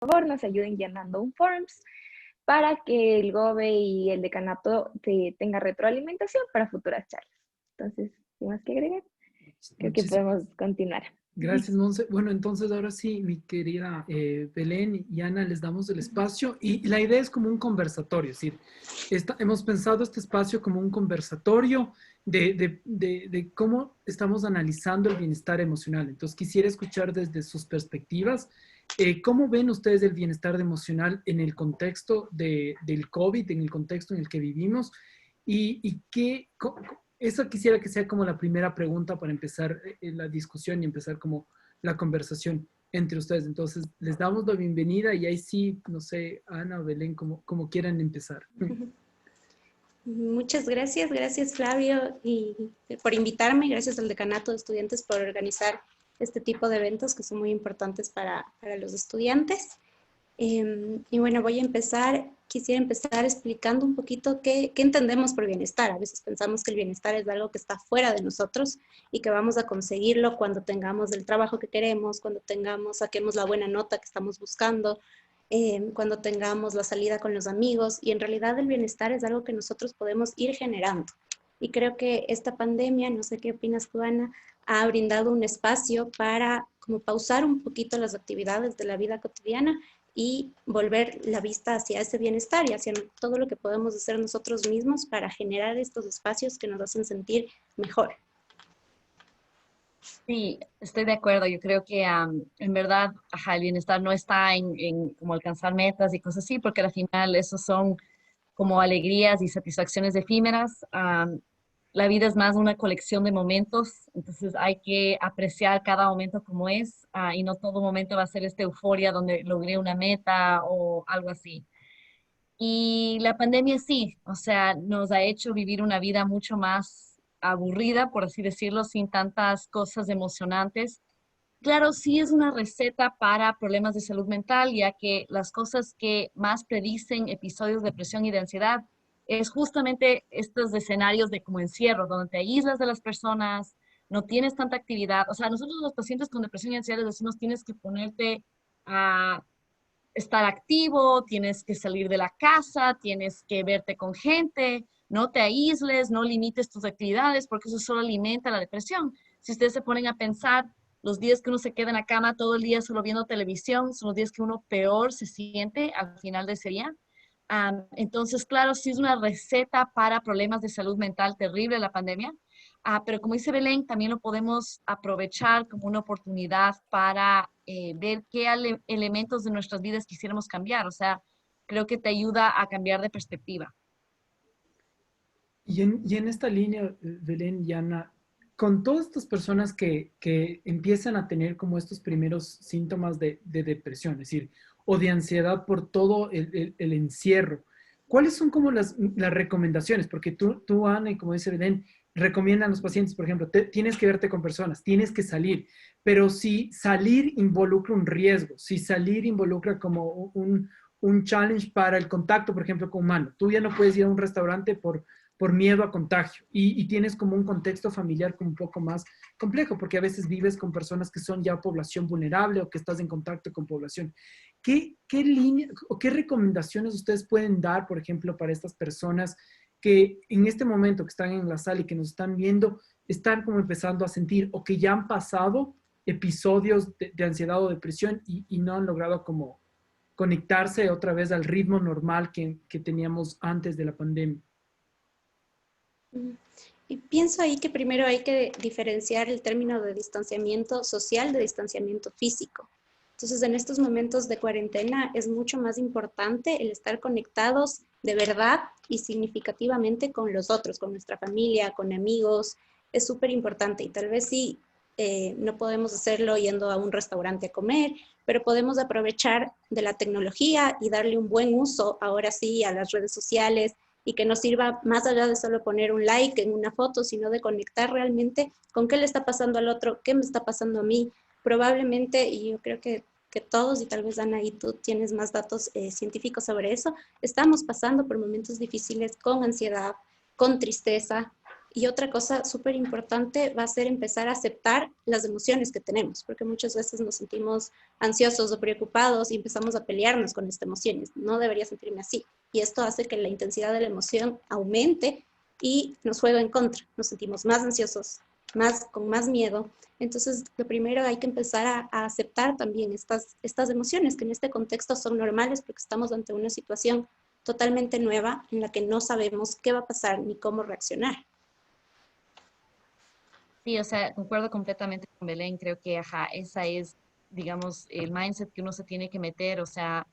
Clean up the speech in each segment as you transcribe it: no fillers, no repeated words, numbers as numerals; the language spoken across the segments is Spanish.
favor nos ayuden llenando un forms para que el GOBE y el decanato tenga retroalimentación para futuras charlas. Entonces, sin más que agregar, creo que Muchísimas podemos continuar. gracias, Monse. Bueno, entonces ahora sí, mi querida Belén y Ana, les damos el espacio y la idea es como un conversatorio, es decir, hemos pensado este espacio como un conversatorio de cómo estamos analizando el bienestar emocional. Entonces, quisiera escuchar desde sus perspectivas, ¿cómo ven ustedes el bienestar emocional en el contexto del COVID, en el contexto en el que vivimos? Y eso quisiera que sea como la primera pregunta para empezar la discusión y empezar como la conversación entre ustedes. Entonces, les damos la bienvenida y ahí sí, no sé, Ana o Belén, como quieran empezar. Muchas gracias, gracias Flavio y por invitarme, gracias al Decanato de Estudiantes por organizar este tipo de eventos que son muy importantes para los estudiantes. Y bueno, quisiera empezar explicando un poquito qué entendemos por bienestar. A veces pensamos que el bienestar es algo que está fuera de nosotros y que vamos a conseguirlo cuando tengamos el trabajo que queremos, cuando saquemos la buena nota que estamos buscando, cuando tengamos la salida con los amigos, y en realidad el bienestar es algo que nosotros podemos ir generando. Y creo que esta pandemia, no sé qué opinas tú, Ana, ha brindado un espacio para como pausar un poquito las actividades de la vida cotidiana y volver la vista hacia ese bienestar y hacia todo lo que podemos hacer nosotros mismos para generar estos espacios que nos hacen sentir mejor. Sí, estoy de acuerdo. Yo creo que en verdad, ajá, el bienestar no está en como alcanzar metas y cosas así, porque al final esos son como alegrías y satisfacciones efímeras. La vida es más una colección de momentos, entonces hay que apreciar cada momento como es, y no todo momento va a ser esta euforia donde logré una meta o algo así. Y la pandemia sí, o sea, nos ha hecho vivir una vida mucho más aburrida, por así decirlo, sin tantas cosas emocionantes. Claro, sí es una receta para problemas de salud mental, ya que las cosas que más predicen episodios de depresión y de ansiedad es justamente estos escenarios de como encierro, donde te aíslas de las personas, no tienes tanta actividad. O sea, nosotros los pacientes con depresión y ansiedad les decimos tienes que ponerte a estar activo, tienes que salir de la casa, tienes que verte con gente, no te aísles, no limites tus actividades, porque eso solo alimenta la depresión. Si ustedes se ponen a pensar, los días que uno se queda en la cama todo el día solo viendo televisión son los días que uno peor se siente al final de ese día. Entonces, claro, sí es una receta para problemas de salud mental terrible la pandemia, pero como dice Belén, también lo podemos aprovechar como una oportunidad para ver qué elementos de nuestras vidas quisiéramos cambiar. O sea, creo que te ayuda a cambiar de perspectiva. Y en esta línea, Belén y Ana, con todas estas personas que empiezan a tener como estos primeros síntomas de depresión, es decir, o de ansiedad por todo el encierro, ¿cuáles son como las recomendaciones? Porque tú, Ana, y como dice Belén, recomiendan a los pacientes, por ejemplo, tienes que verte con personas, tienes que salir, pero si salir involucra un riesgo, si salir involucra como un challenge para el contacto, por ejemplo, con humano, tú ya no puedes ir a un restaurante por miedo a contagio y tienes como un contexto familiar como un poco más complejo, porque a veces vives con personas que son ya población vulnerable o que estás en contacto con población. ¿Qué línea o qué recomendaciones ustedes pueden dar, por ejemplo, para estas personas que en este momento que están en la sala y que nos están viendo, están como empezando a sentir o que ya han pasado episodios de ansiedad o depresión y no han logrado como conectarse otra vez al ritmo normal que teníamos antes de la pandemia? Y pienso ahí que primero hay que diferenciar el término de distanciamiento social de distanciamiento físico. Entonces, en estos momentos de cuarentena es mucho más importante el estar conectados de verdad y significativamente con los otros, con nuestra familia, con amigos. Es súper importante y tal vez sí, no podemos hacerlo yendo a un restaurante a comer, pero podemos aprovechar de la tecnología y darle un buen uso ahora sí a las redes sociales, y que nos sirva más allá de solo poner un like en una foto, sino de conectar realmente con qué le está pasando al otro, qué me está pasando a mí. Probablemente, y yo creo que todos, y tal vez Ana y tú tienes más datos científicos sobre eso, estamos pasando por momentos difíciles con ansiedad, con tristeza, Y otra cosa súper importante va a ser empezar a aceptar las emociones que tenemos, porque muchas veces nos sentimos ansiosos o preocupados y empezamos a pelearnos con estas emociones. No debería sentirme así. Y esto hace que la intensidad de la emoción aumente y nos juega en contra. Nos sentimos más ansiosos, con más miedo. Entonces, lo primero hay que empezar a aceptar también estas emociones, que en este contexto son normales porque estamos ante una situación totalmente nueva en la que no sabemos qué va a pasar ni cómo reaccionar. Sí, o sea, concuerdo completamente con Belén. Creo que, ajá, esa es, digamos, el mindset que uno se tiene que meter. O sea,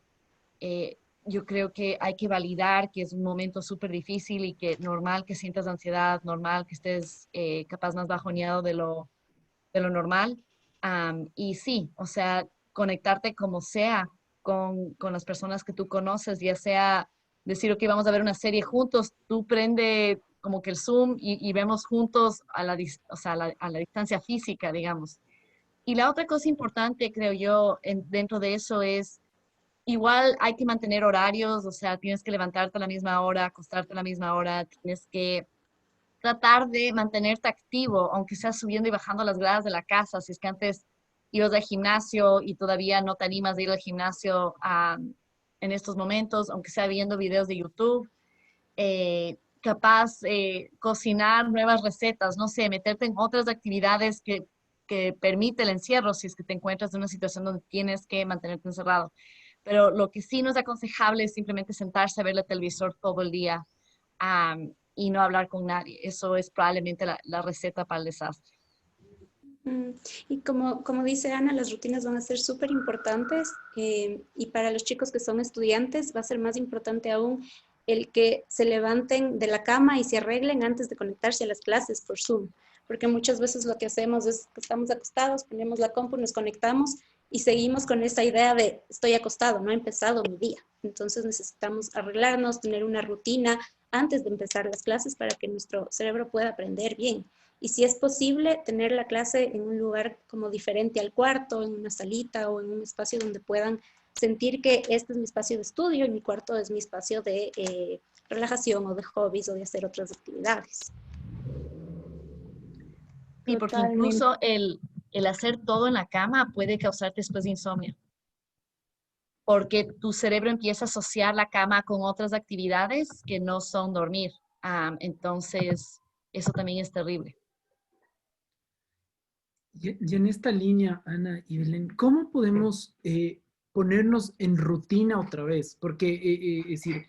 yo creo que hay que validar que es un momento súper difícil y que normal que sientas ansiedad, normal que estés capaz más bajoneado de lo normal. Y sí, o sea, conectarte como sea con las personas que tú conoces, ya sea decir, ok, vamos a ver una serie juntos, tú prende como que el Zoom y vemos juntos a la, o sea, a la distancia física, digamos. Y la otra cosa importante, creo yo, dentro de eso es, igual hay que mantener horarios, o sea, tienes que levantarte a la misma hora, acostarte a la misma hora, tienes que tratar de mantenerte activo, aunque sea subiendo y bajando las gradas de la casa. Si es que antes ibas al gimnasio y todavía no te animas de ir al gimnasio en estos momentos, aunque sea viendo videos de YouTube, capaz cocinar nuevas recetas, no sé, meterte en otras actividades que permite el encierro si es que te encuentras en una situación donde tienes que mantenerte encerrado. Pero lo que sí no es aconsejable es simplemente sentarse a ver el televisor todo el día y no hablar con nadie. Eso es probablemente la receta para el desastre. Y como dice Ana, las rutinas van a ser súper importantes y para los chicos que son estudiantes va a ser más importante aún el que se levanten de la cama y se arreglen antes de conectarse a las clases por Zoom, porque muchas veces lo que hacemos es que estamos acostados, ponemos la compu, nos conectamos y seguimos con esa idea de estoy acostado, no ha empezado mi día. Entonces necesitamos arreglarnos, tener una rutina antes de empezar las clases para que nuestro cerebro pueda aprender bien. Y si es posible, tener la clase en un lugar como diferente al cuarto, en una salita o en un espacio donde puedan sentir que este es mi espacio de estudio y mi cuarto es mi espacio de relajación o de hobbies o de hacer otras actividades. Sí, porque Totalmente. incluso el hacer todo en la cama puede causarte después insomnio, porque tu cerebro empieza a asociar la cama con otras actividades que no son dormir. Entonces, eso también es terrible. Y en esta línea, Ana y Belén, ¿cómo podemos ponernos en rutina otra vez? Porque, es decir,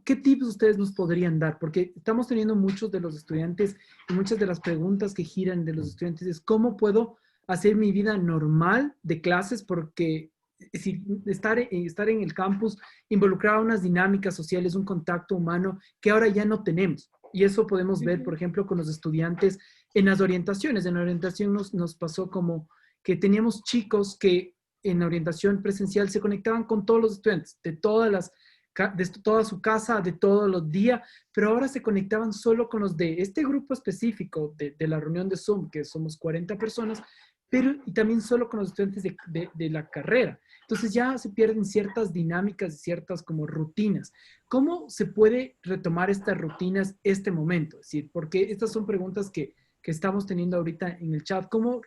¿qué tips ustedes nos podrían dar? Porque estamos teniendo muchos de los estudiantes y muchas de las preguntas que giran de los estudiantes es, ¿cómo puedo hacer mi vida normal de clases? Porque, es decir, estar en el campus, involucrar a unas dinámicas sociales, un contacto humano que ahora ya no tenemos. Y eso podemos ver, por ejemplo, con los estudiantes en las orientaciones. En la orientación nos pasó como que teníamos chicos que en la orientación presencial se conectaban con todos los estudiantes de toda su casa, de todos los días, pero ahora se conectaban solo con los de este grupo específico de la reunión de Zoom, que somos 40 personas, pero y también solo con los estudiantes de la carrera. Entonces ya se pierden ciertas dinámicas, ciertas como rutinas. ¿Cómo se puede retomar estas rutinas este momento? Es decir, porque estas son preguntas que estamos teniendo ahorita en el chat. ¿Cómo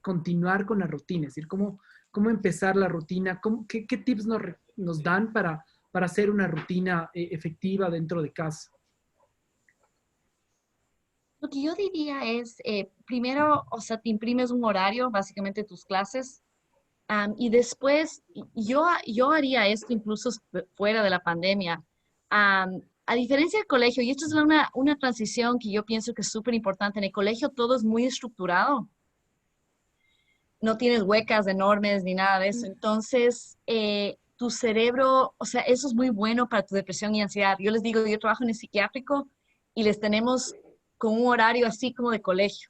continuar con la rutina? Es decir, ¿cómo empezar la rutina? ¿Qué tips nos dan para hacer una rutina efectiva dentro de casa? Lo que yo diría es, primero, o sea, te imprimes un horario, básicamente tus clases, y después yo haría esto incluso fuera de la pandemia. A diferencia del colegio, y esto es una transición que yo pienso que es súper importante, en el colegio todo es muy estructurado, no tienes huecas enormes ni nada de eso, entonces tu cerebro, o sea, eso es muy bueno para tu depresión y ansiedad. Yo les digo, yo trabajo en el psiquiátrico y les tenemos con un horario así como de colegio.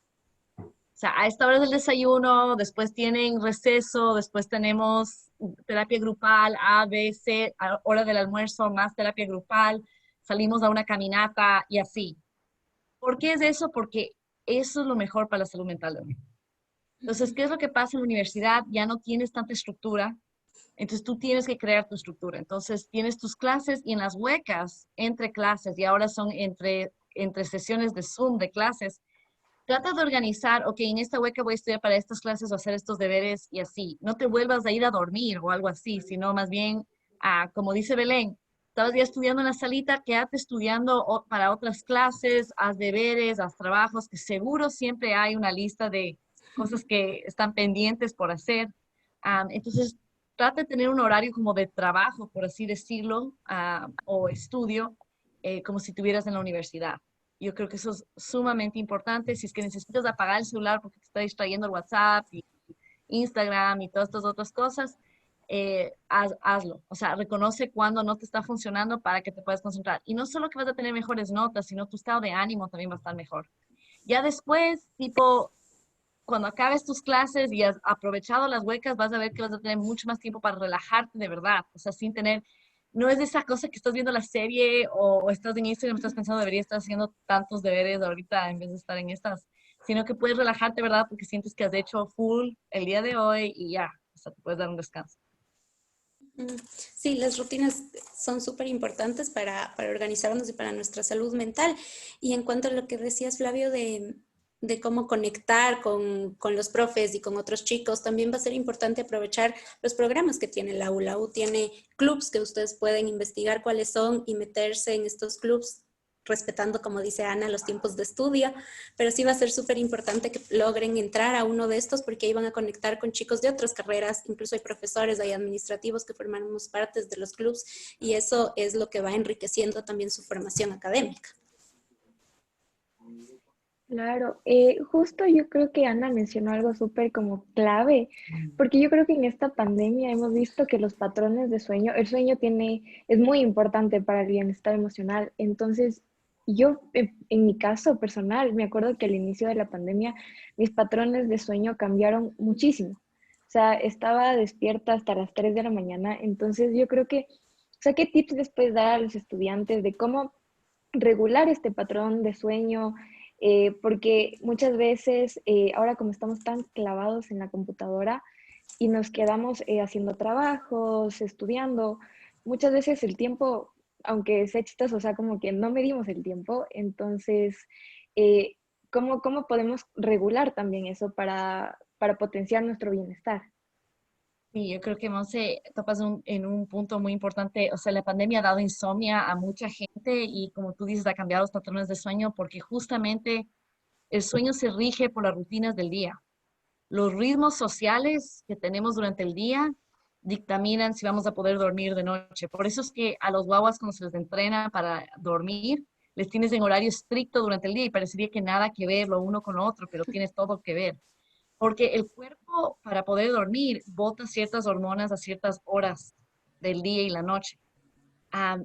O sea, a esta hora del desayuno, después tienen receso, después tenemos terapia grupal, A, B, C, a hora del almuerzo, más terapia grupal, salimos a una caminata y así. ¿Por qué es eso? Porque eso es lo mejor para la salud mental de uno. Entonces, ¿qué es lo que pasa en la universidad? Ya no tienes tanta estructura, entonces tú tienes que crear tu estructura. Entonces, tienes tus clases y en las huecas, entre clases, y ahora son entre entre sesiones de Zoom, de clases, trata de organizar, ok, en esta hueca voy a estudiar para estas clases o hacer estos deberes y así. No te vuelvas a ir a dormir o algo así, sino más bien, como dice Belén, estabas ya estudiando en la salita, quédate estudiando para otras clases, haz deberes, haz trabajos, que seguro siempre hay una lista de cosas que están pendientes por hacer. Entonces, trata de tener un horario como de trabajo, por así decirlo, o estudio, como si estuvieras en la universidad. Yo creo que eso es sumamente importante. Si es que necesitas apagar el celular porque te está distrayendo el WhatsApp y Instagram y todas estas otras cosas, hazlo. O sea, reconoce cuando no te está funcionando para que te puedas concentrar. Y no solo que vas a tener mejores notas, sino tu estado de ánimo también va a estar mejor. Ya después, tipo, cuando acabes tus clases y has aprovechado las huecas, vas a ver que vas a tener mucho más tiempo para relajarte de verdad. O sea, sin tener, no es esa cosa que estás viendo la serie o estás en Instagram y estás pensando, debería estar haciendo tantos deberes ahorita en vez de estar en estas, sino que puedes relajarte, ¿verdad? Porque sientes que has hecho full el día de hoy y ya, o sea, te puedes dar un descanso. Sí, las rutinas son súper importantes para organizarnos y para nuestra salud mental. Y en cuanto a lo que decías, Flavio, de cómo conectar con los profes y con otros chicos, también va a ser importante aprovechar los programas que tiene la U. La U tiene clubs que ustedes pueden investigar cuáles son y meterse en estos clubs respetando, como dice Ana, los tiempos de estudio, pero sí va a ser súper importante que logren entrar a uno de estos porque ahí van a conectar con chicos de otras carreras, incluso hay profesores, hay administrativos que formamos partes de los clubs y eso es lo que va enriqueciendo también su formación académica. Claro, justo yo creo que Ana mencionó algo súper como clave, porque yo creo que en esta pandemia hemos visto que los patrones de sueño, el sueño es muy importante para el bienestar emocional. Entonces, yo en mi caso personal, me acuerdo que al inicio de la pandemia mis patrones de sueño cambiaron muchísimo. O sea, estaba despierta hasta las 3 de la mañana. Entonces, yo creo que, o sea, ¿qué tips les puedes dar a los estudiantes de cómo regular este patrón de sueño? Porque muchas veces, ahora como estamos tan clavados en la computadora y nos quedamos haciendo trabajos, estudiando, muchas veces el tiempo, aunque sea chistoso, o sea, como que no medimos el tiempo, entonces, eh, ¿cómo podemos regular también eso para potenciar nuestro bienestar? Sí, yo creo que Monse topas en un punto muy importante. O sea, la pandemia ha dado insomnia a mucha gente y como tú dices, ha cambiado los patrones de sueño porque justamente el sueño se rige por las rutinas del día. Los ritmos sociales que tenemos durante el día dictaminan si vamos a poder dormir de noche. Por eso es que a los guaguas cuando se les entrena para dormir, les tienes en horario estricto durante el día y parecería que nada que ver lo uno con lo otro, pero tienes todo que ver. Porque el cuerpo para poder dormir bota ciertas hormonas a ciertas horas del día y la noche.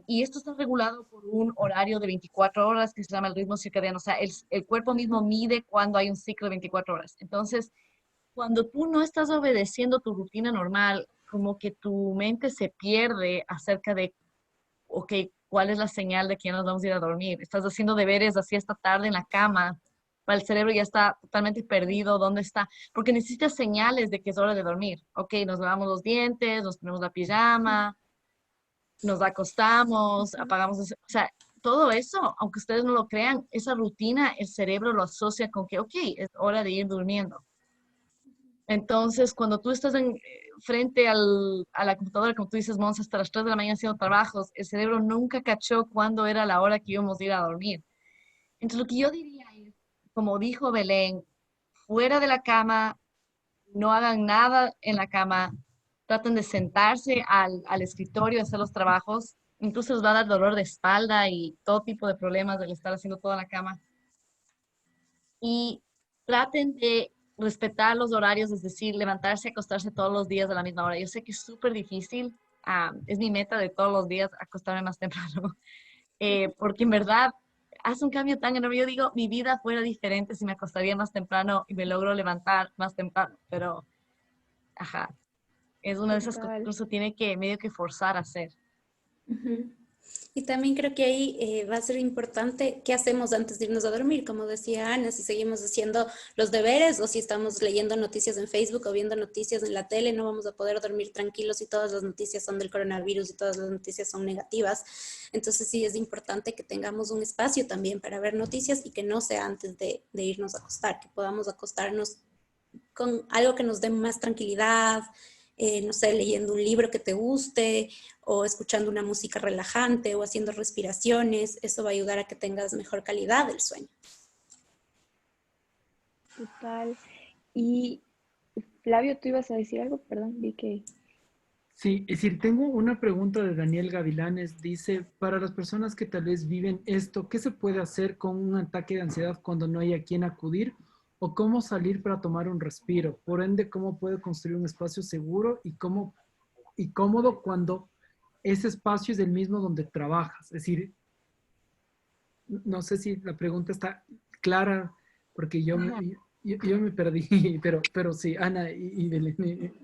Y esto está regulado por un horario de 24 horas que se llama el ritmo circadiano. O sea, el cuerpo mismo mide cuando hay un ciclo de 24 horas. Entonces, cuando tú no estás obedeciendo tu rutina normal, como que tu mente se pierde acerca de, ok, ¿cuál es la señal de que ya nos vamos a ir a dormir? Estás haciendo deberes así esta tarde en la cama, para el cerebro ya está totalmente perdido, ¿dónde está? Porque necesitas señales de que es hora de dormir. Ok, nos lavamos los dientes, nos ponemos la pijama, nos acostamos, apagamos, o sea, todo eso, aunque ustedes no lo crean, esa rutina, el cerebro lo asocia con que, ok, es hora de ir durmiendo. Entonces, cuando tú estás frente a la computadora, como tú dices, Monza, hasta las 3 de la mañana haciendo trabajos, el cerebro nunca cachó cuándo era la hora que íbamos a ir a dormir. Entonces, lo que yo diría es, como dijo Belén, fuera de la cama, no hagan nada en la cama, traten de sentarse al escritorio, hacer los trabajos, incluso les va a dar dolor de espalda y todo tipo de problemas del estar haciendo todo en la cama. Y traten de respetar los horarios, es decir, levantarse y acostarse todos los días a la misma hora. Yo sé que es súper difícil, es mi meta de todos los días acostarme más temprano, porque en verdad hace un cambio tan enorme. Yo digo, mi vida fuera diferente si me acostaría más temprano y me logro levantar más temprano, pero, ajá, es una de esas cosas que Total. incluso tiene que medio que forzar a hacer. Ujú. Y también creo que ahí va a ser importante qué hacemos antes de irnos a dormir. Como decía Ana, si seguimos haciendo los deberes o si estamos leyendo noticias en Facebook o viendo noticias en la tele, no vamos a poder dormir tranquilos si todas las noticias son del coronavirus y todas las noticias son negativas. Entonces sí es importante que tengamos un espacio también para ver noticias y que no sea antes de irnos a acostar, que podamos acostarnos con algo que nos dé más tranquilidad, no sé, leyendo un libro que te guste o escuchando una música relajante o haciendo respiraciones. Eso va a ayudar a que tengas mejor calidad del sueño. Total. Y Flavio, ¿tú ibas a decir algo? Perdón, vi que... Sí, es decir, tengo una pregunta de Daniel Gavilanes. Dice, para las personas que tal vez viven esto, ¿qué se puede hacer con un ataque de ansiedad cuando no hay a quién acudir? ¿O cómo salir para tomar un respiro? Por ende, ¿cómo puedo construir un espacio seguro y cómodo cuando ese espacio es el mismo donde trabajas? Es decir, no sé si la pregunta está clara, porque yo me perdí, pero sí, Ana y Belén.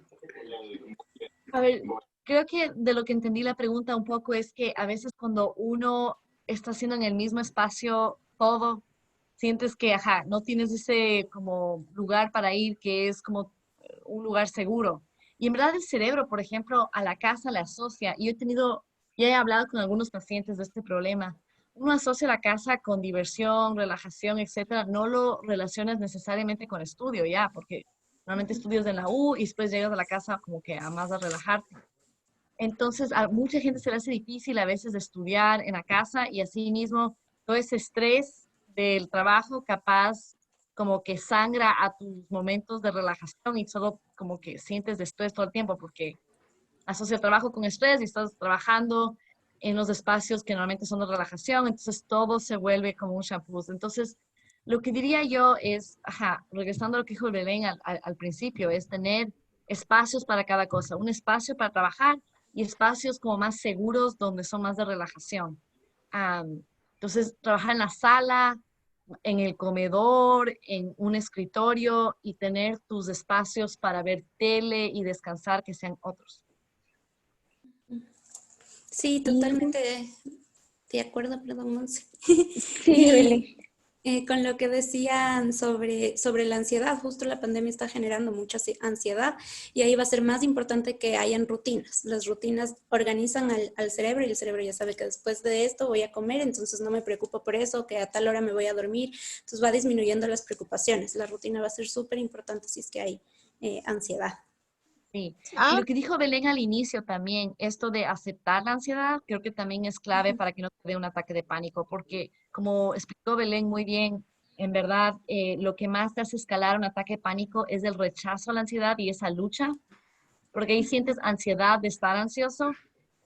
A ver, creo que de lo que entendí la pregunta un poco es que a veces cuando uno está haciendo en el mismo espacio todo, sientes que, ajá, no tienes ese como lugar para ir que es como un lugar seguro. Y en verdad el cerebro, por ejemplo, a la casa le asocia, y ya he hablado con algunos pacientes de este problema. Uno asocia la casa con diversión, relajación, etcétera. No lo relacionas necesariamente con estudio ya, porque normalmente estudias en la U y después llegas a la casa como que a más a relajarte. Entonces, a mucha gente se le hace difícil a veces estudiar en la casa y así mismo todo ese estrés del trabajo capaz como que sangra a tus momentos de relajación y solo como que sientes de estrés todo el tiempo porque asocia el trabajo con estrés y estás trabajando en los espacios que normalmente son de relajación, entonces todo se vuelve como un shampoo. Entonces, lo que diría yo es, ajá, regresando a lo que dijo Belén al principio, es tener espacios para cada cosa, un espacio para trabajar y espacios como más seguros donde son más de relajación. Entonces, trabajar en la sala, en el comedor, en un escritorio y tener tus espacios para ver tele y descansar que sean otros. Sí, Y totalmente de acuerdo, perdón, Monse. sí, Belén. Y con lo que decían sobre la ansiedad, justo la pandemia está generando mucha ansiedad y ahí va a ser más importante que hayan rutinas. Las rutinas organizan al cerebro y el cerebro ya sabe que después de esto voy a comer, entonces no me preocupo por eso, que a tal hora me voy a dormir, entonces va disminuyendo las preocupaciones. La rutina va a ser súper importante si es que hay ansiedad. Sí, y lo que dijo Belén al inicio también, esto de aceptar la ansiedad, creo que también es clave para que no te dé un ataque de pánico, porque como explicó Belén muy bien, en verdad, lo que más te hace escalar un ataque de pánico es el rechazo a la ansiedad y esa lucha, porque ahí sientes ansiedad de estar ansioso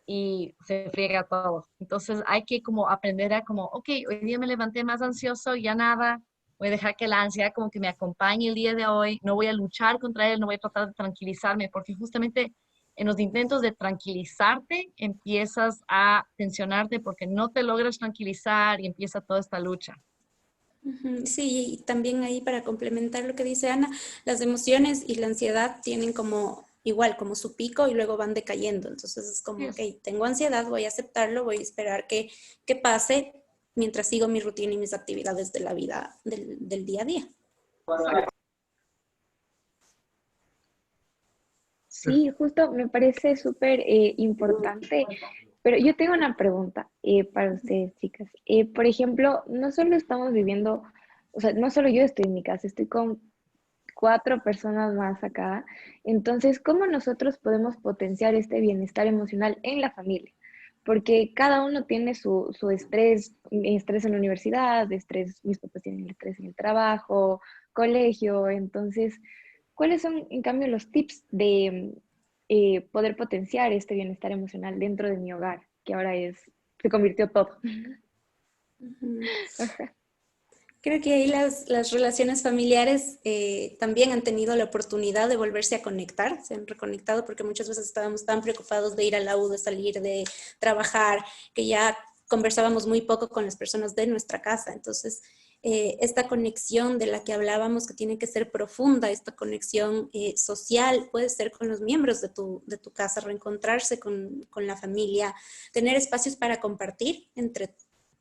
y se friega todo. Entonces hay que como aprender a como, ok, hoy día me levanté más ansioso, ya nada, voy a dejar que la ansiedad como que me acompañe el día de hoy, no voy a luchar contra él, no voy a tratar de tranquilizarme, porque justamente en los intentos de tranquilizarte empiezas a tensionarte porque no te logras tranquilizar y empieza toda esta lucha. Sí, y también ahí para complementar lo que dice Ana, las emociones y la ansiedad tienen como igual, como su pico y luego van decayendo. Entonces es como, ok, Yes. tengo ansiedad, voy a aceptarlo, voy a esperar que pase mientras sigo mi rutina y mis actividades de la vida del día a día. Sí, justo me parece súper importante, pero yo tengo una pregunta para ustedes, chicas. Por ejemplo, no solo estamos viviendo, o sea, no solo yo estoy en mi casa, estoy con 4 personas más acá. Entonces, ¿cómo nosotros podemos potenciar este bienestar emocional en la familia? Porque cada uno tiene su estrés, estrés en la universidad, estrés, mis papás tienen estrés en el trabajo, colegio. Entonces, ¿cuáles son, en cambio, los tips de poder potenciar este bienestar emocional dentro de mi hogar, que ahora se convirtió todo? Ajá. Creo que ahí las relaciones familiares también han tenido la oportunidad de volverse a conectar, se han reconectado porque muchas veces estábamos tan preocupados de ir a la U, de salir, de trabajar, que ya conversábamos muy poco con las personas de nuestra casa. Entonces, esta conexión de la que hablábamos que tiene que ser profunda, esta conexión social, puede ser con los miembros de tu casa, reencontrarse con la familia, tener espacios para compartir entre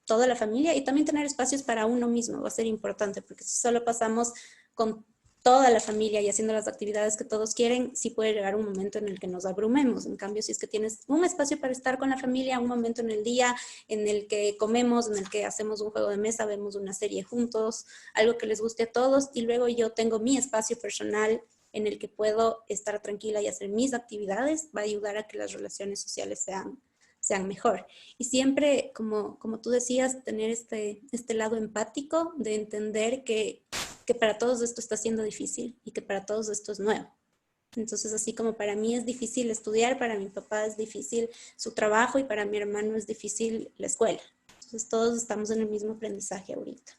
toda la familia y también tener espacios para uno mismo va a ser importante, porque si solo pasamos con toda la familia y haciendo las actividades que todos quieren, sí puede llegar un momento en el que nos abrumemos. En cambio, si es que tienes un espacio para estar con la familia, un momento en el día en el que comemos, en el que hacemos un juego de mesa, vemos una serie juntos, algo que les guste a todos, y luego yo tengo mi espacio personal en el que puedo estar tranquila y hacer mis actividades, va a ayudar a que las relaciones sociales sean mejor. Y siempre, como tú decías, tener este lado empático de entender que para todos esto está siendo difícil y que para todos esto es nuevo. Entonces, así como para mí es difícil estudiar, para mi papá es difícil su trabajo y para mi hermano es difícil la escuela. Entonces, todos estamos en el mismo aprendizaje ahorita.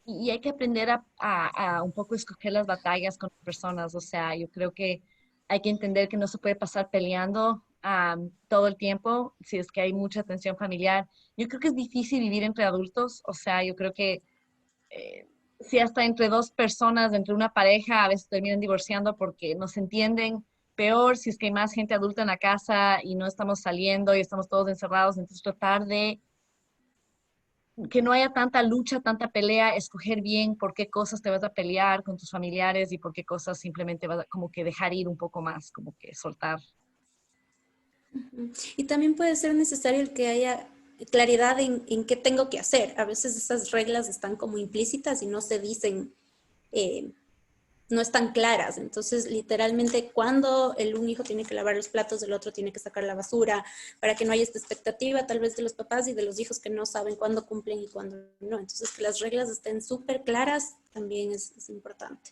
Y hay que aprender a un poco escoger las batallas con personas. O sea, yo creo que hay que entender que no se puede pasar peleando todo el tiempo si es que hay mucha tensión familiar. Yo creo que es difícil vivir entre adultos. O sea, yo creo que si hasta entre dos personas, entre una pareja, a veces terminan divorciando porque no se entienden. Peor si es que hay más gente adulta en la casa y no estamos saliendo y estamos todos encerrados. Entonces tratar de que no haya tanta lucha, tanta pelea, escoger bien por qué cosas te vas a pelear con tus familiares y por qué cosas simplemente vas a como que dejar ir un poco más, como que soltar. Y también puede ser necesario el que haya claridad en qué tengo que hacer. A veces esas reglas están como implícitas y no se dicen, no están claras. Entonces, literalmente, cuando un hijo tiene que lavar los platos, el otro tiene que sacar la basura, para que no haya esta expectativa tal vez de los papás y de los hijos que no saben cuándo cumplen y cuándo no. Entonces, que las reglas estén súper claras también es importante.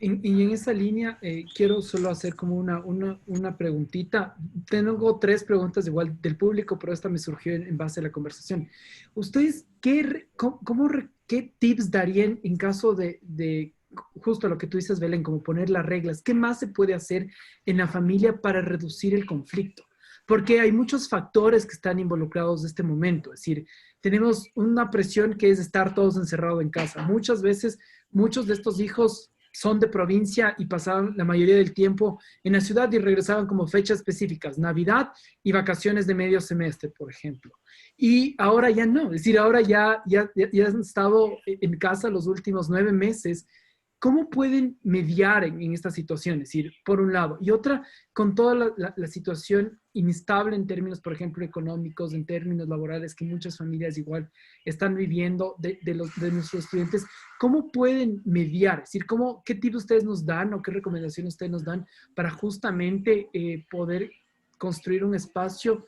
Y en esa línea quiero solo hacer como una preguntita. Tengo tres preguntas igual del público, pero esta me surgió en base a la conversación. ¿Ustedes qué tips darían en caso de justo lo que tú dices, Belén, como poner las reglas? ¿Qué más se puede hacer en la familia para reducir el conflicto? Porque hay muchos factores que están involucrados en este momento. Es decir, tenemos una presión que es estar todos encerrados en casa. Muchas veces, muchos de estos hijos son de provincia y pasaban la mayoría del tiempo en la ciudad y regresaban como fechas específicas, Navidad y vacaciones de medio semestre, por ejemplo. Y ahora ya no, es decir, ahora ya han estado en casa los últimos 9 meses. ¿Cómo pueden mediar en esta situación? Es decir, por un lado. Y otra, con toda la situación inestable en términos, por ejemplo, económicos, en términos laborales, que muchas familias igual están viviendo de nuestros estudiantes, ¿cómo pueden mediar? Es decir, ¿qué tips ustedes nos dan o qué recomendaciones ustedes nos dan para justamente poder construir un espacio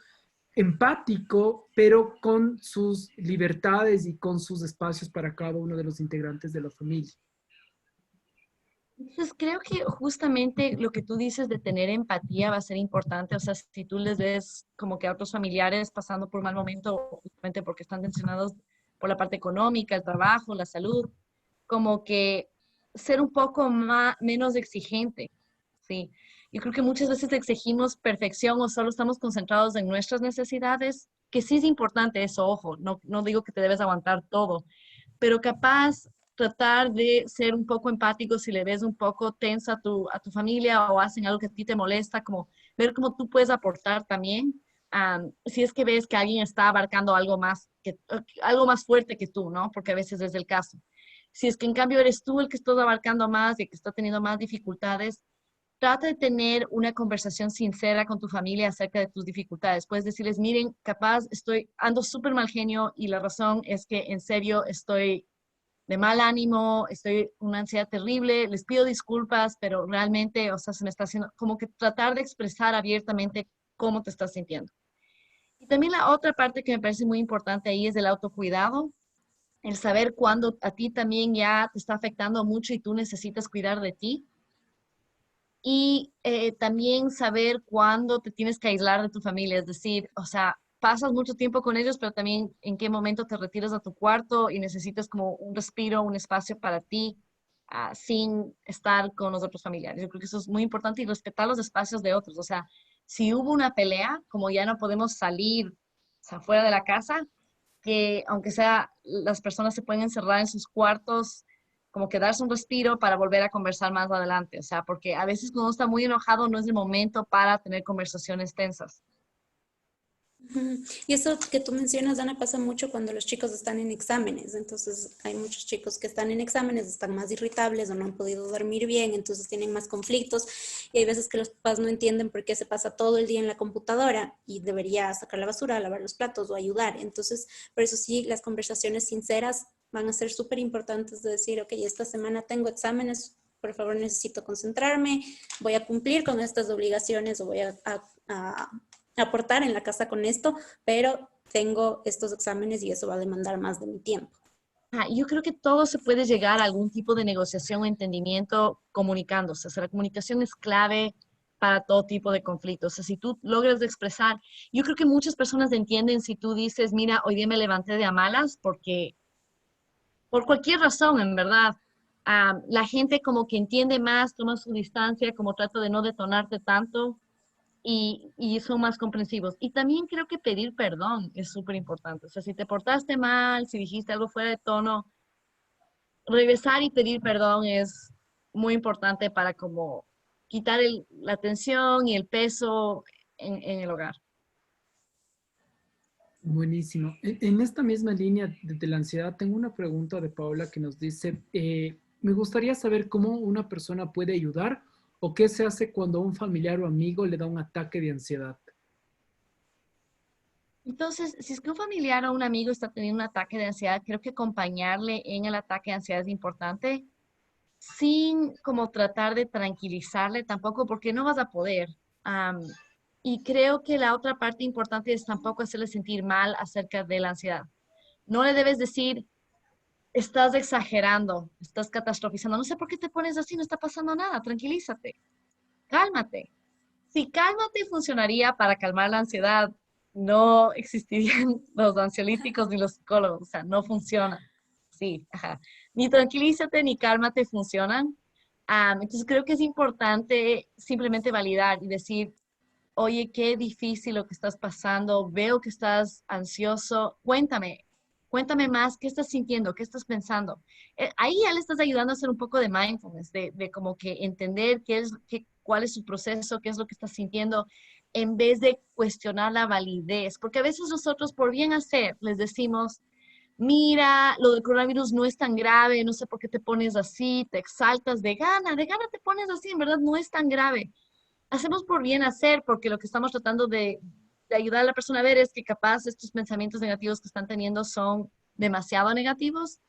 empático, pero con sus libertades y con sus espacios para cada uno de los integrantes de la familia? Entonces, creo que justamente lo que tú dices de tener empatía va a ser importante. O sea, si tú les ves como que a otros familiares pasando por un mal momento, justamente porque están tensionados por la parte económica, el trabajo, la salud, como que ser un poco menos exigente, ¿sí? Yo creo que muchas veces exigimos perfección o solo estamos concentrados en nuestras necesidades, que sí es importante eso, ojo, no digo que te debes aguantar todo, pero capaz tratar de ser un poco empático si le ves un poco tensa a tu familia o hacen algo que a ti te molesta, como ver cómo tú puedes aportar también. Si es que ves que alguien está abarcando algo más fuerte que tú, ¿no? Porque a veces es el caso. Si es que en cambio eres tú el que estás abarcando más y el que está teniendo más dificultades, trata de tener una conversación sincera con tu familia acerca de tus dificultades. Puedes decirles, miren, capaz ando súper mal genio y la razón es que en serio estoy de mal ánimo, estoy con una ansiedad terrible, les pido disculpas, pero realmente, o sea, se me está haciendo como que tratar de expresar abiertamente cómo te estás sintiendo. Y también la otra parte que me parece muy importante ahí es el autocuidado, el saber cuándo a ti también ya te está afectando mucho y tú necesitas cuidar de ti. Y también saber cuándo te tienes que aislar de tu familia, es decir, o sea, pasas mucho tiempo con ellos, pero también en qué momento te retiras a tu cuarto y necesitas como un respiro, un espacio para ti, sin estar con los otros familiares. Yo creo que eso es muy importante y respetar los espacios de otros. O sea, si hubo una pelea, como ya no podemos salir, o sea, fuera de la casa, que aunque sea, las personas se pueden encerrar en sus cuartos, como que darse un respiro para volver a conversar más adelante. O sea, porque a veces cuando uno está muy enojado no es el momento para tener conversaciones tensas. Ujú. Y eso que tú mencionas, Ana, pasa mucho cuando los chicos están en exámenes. Entonces, hay muchos chicos que están en exámenes, están más irritables o no han podido dormir bien, entonces tienen más conflictos. Y hay veces que los papás no entienden por qué se pasa todo el día en la computadora y debería sacar la basura, lavar los platos o ayudar. Entonces, por eso sí, las conversaciones sinceras van a ser súper importantes de decir, ok, esta semana tengo exámenes, por favor necesito concentrarme, voy a cumplir con estas obligaciones o voy a aportar en la casa con esto, pero tengo estos exámenes y eso va a demandar más de mi tiempo. Yo creo que todo se puede llegar a algún tipo de negociación o entendimiento comunicándose. O sea, la comunicación es clave para todo tipo de conflictos. O sea, si tú logras expresar, yo creo que muchas personas entienden si tú dices, mira, hoy día me levanté de a malas porque, por cualquier razón, en verdad, la gente como que entiende más, toma su distancia, como trata de no detonarte tanto y son más comprensivos. Y también creo que pedir perdón es súper importante. O sea, si te portaste mal, si dijiste algo fuera de tono, regresar y pedir perdón es muy importante para como quitar la tensión y el peso en el hogar. Buenísimo. En esta misma línea de la ansiedad, tengo una pregunta de Paola que nos dice, me gustaría saber cómo una persona puede ayudar o qué se hace cuando un familiar o amigo le da un ataque de ansiedad. Entonces, si es que un familiar o un amigo está teniendo un ataque de ansiedad, creo que acompañarle en el ataque de ansiedad es importante, sin como tratar de tranquilizarle tampoco, porque no vas a poder. Am, y creo que la otra parte importante es tampoco hacerle sentir mal acerca de la ansiedad. No le debes decir, estás exagerando, estás catastrofizando, no sé por qué te pones así, no está pasando nada, tranquilízate, cálmate. Si cálmate funcionaría para calmar la ansiedad, no existirían los ansiolíticos ni los psicólogos, o sea, no funciona. Sí, ajá. Ni tranquilízate ni cálmate funcionan. Entonces creo que es importante simplemente validar y decir, oye, qué difícil lo que estás pasando, veo que estás ansioso, cuéntame más, ¿qué estás sintiendo? ¿Qué estás pensando? Ahí ya le estás ayudando a hacer un poco de mindfulness, de como que entender cuál es su proceso, qué es lo que estás sintiendo, en vez de cuestionar la validez, porque a veces nosotros por bien hacer les decimos, mira, lo del coronavirus no es tan grave, no sé por qué te pones así, te exaltas de gana te pones así, en verdad no es tan grave. Hacemos por bien hacer, porque lo que estamos tratando de ayudar a la persona a ver es que capaz estos pensamientos negativos que están teniendo son demasiado negativos,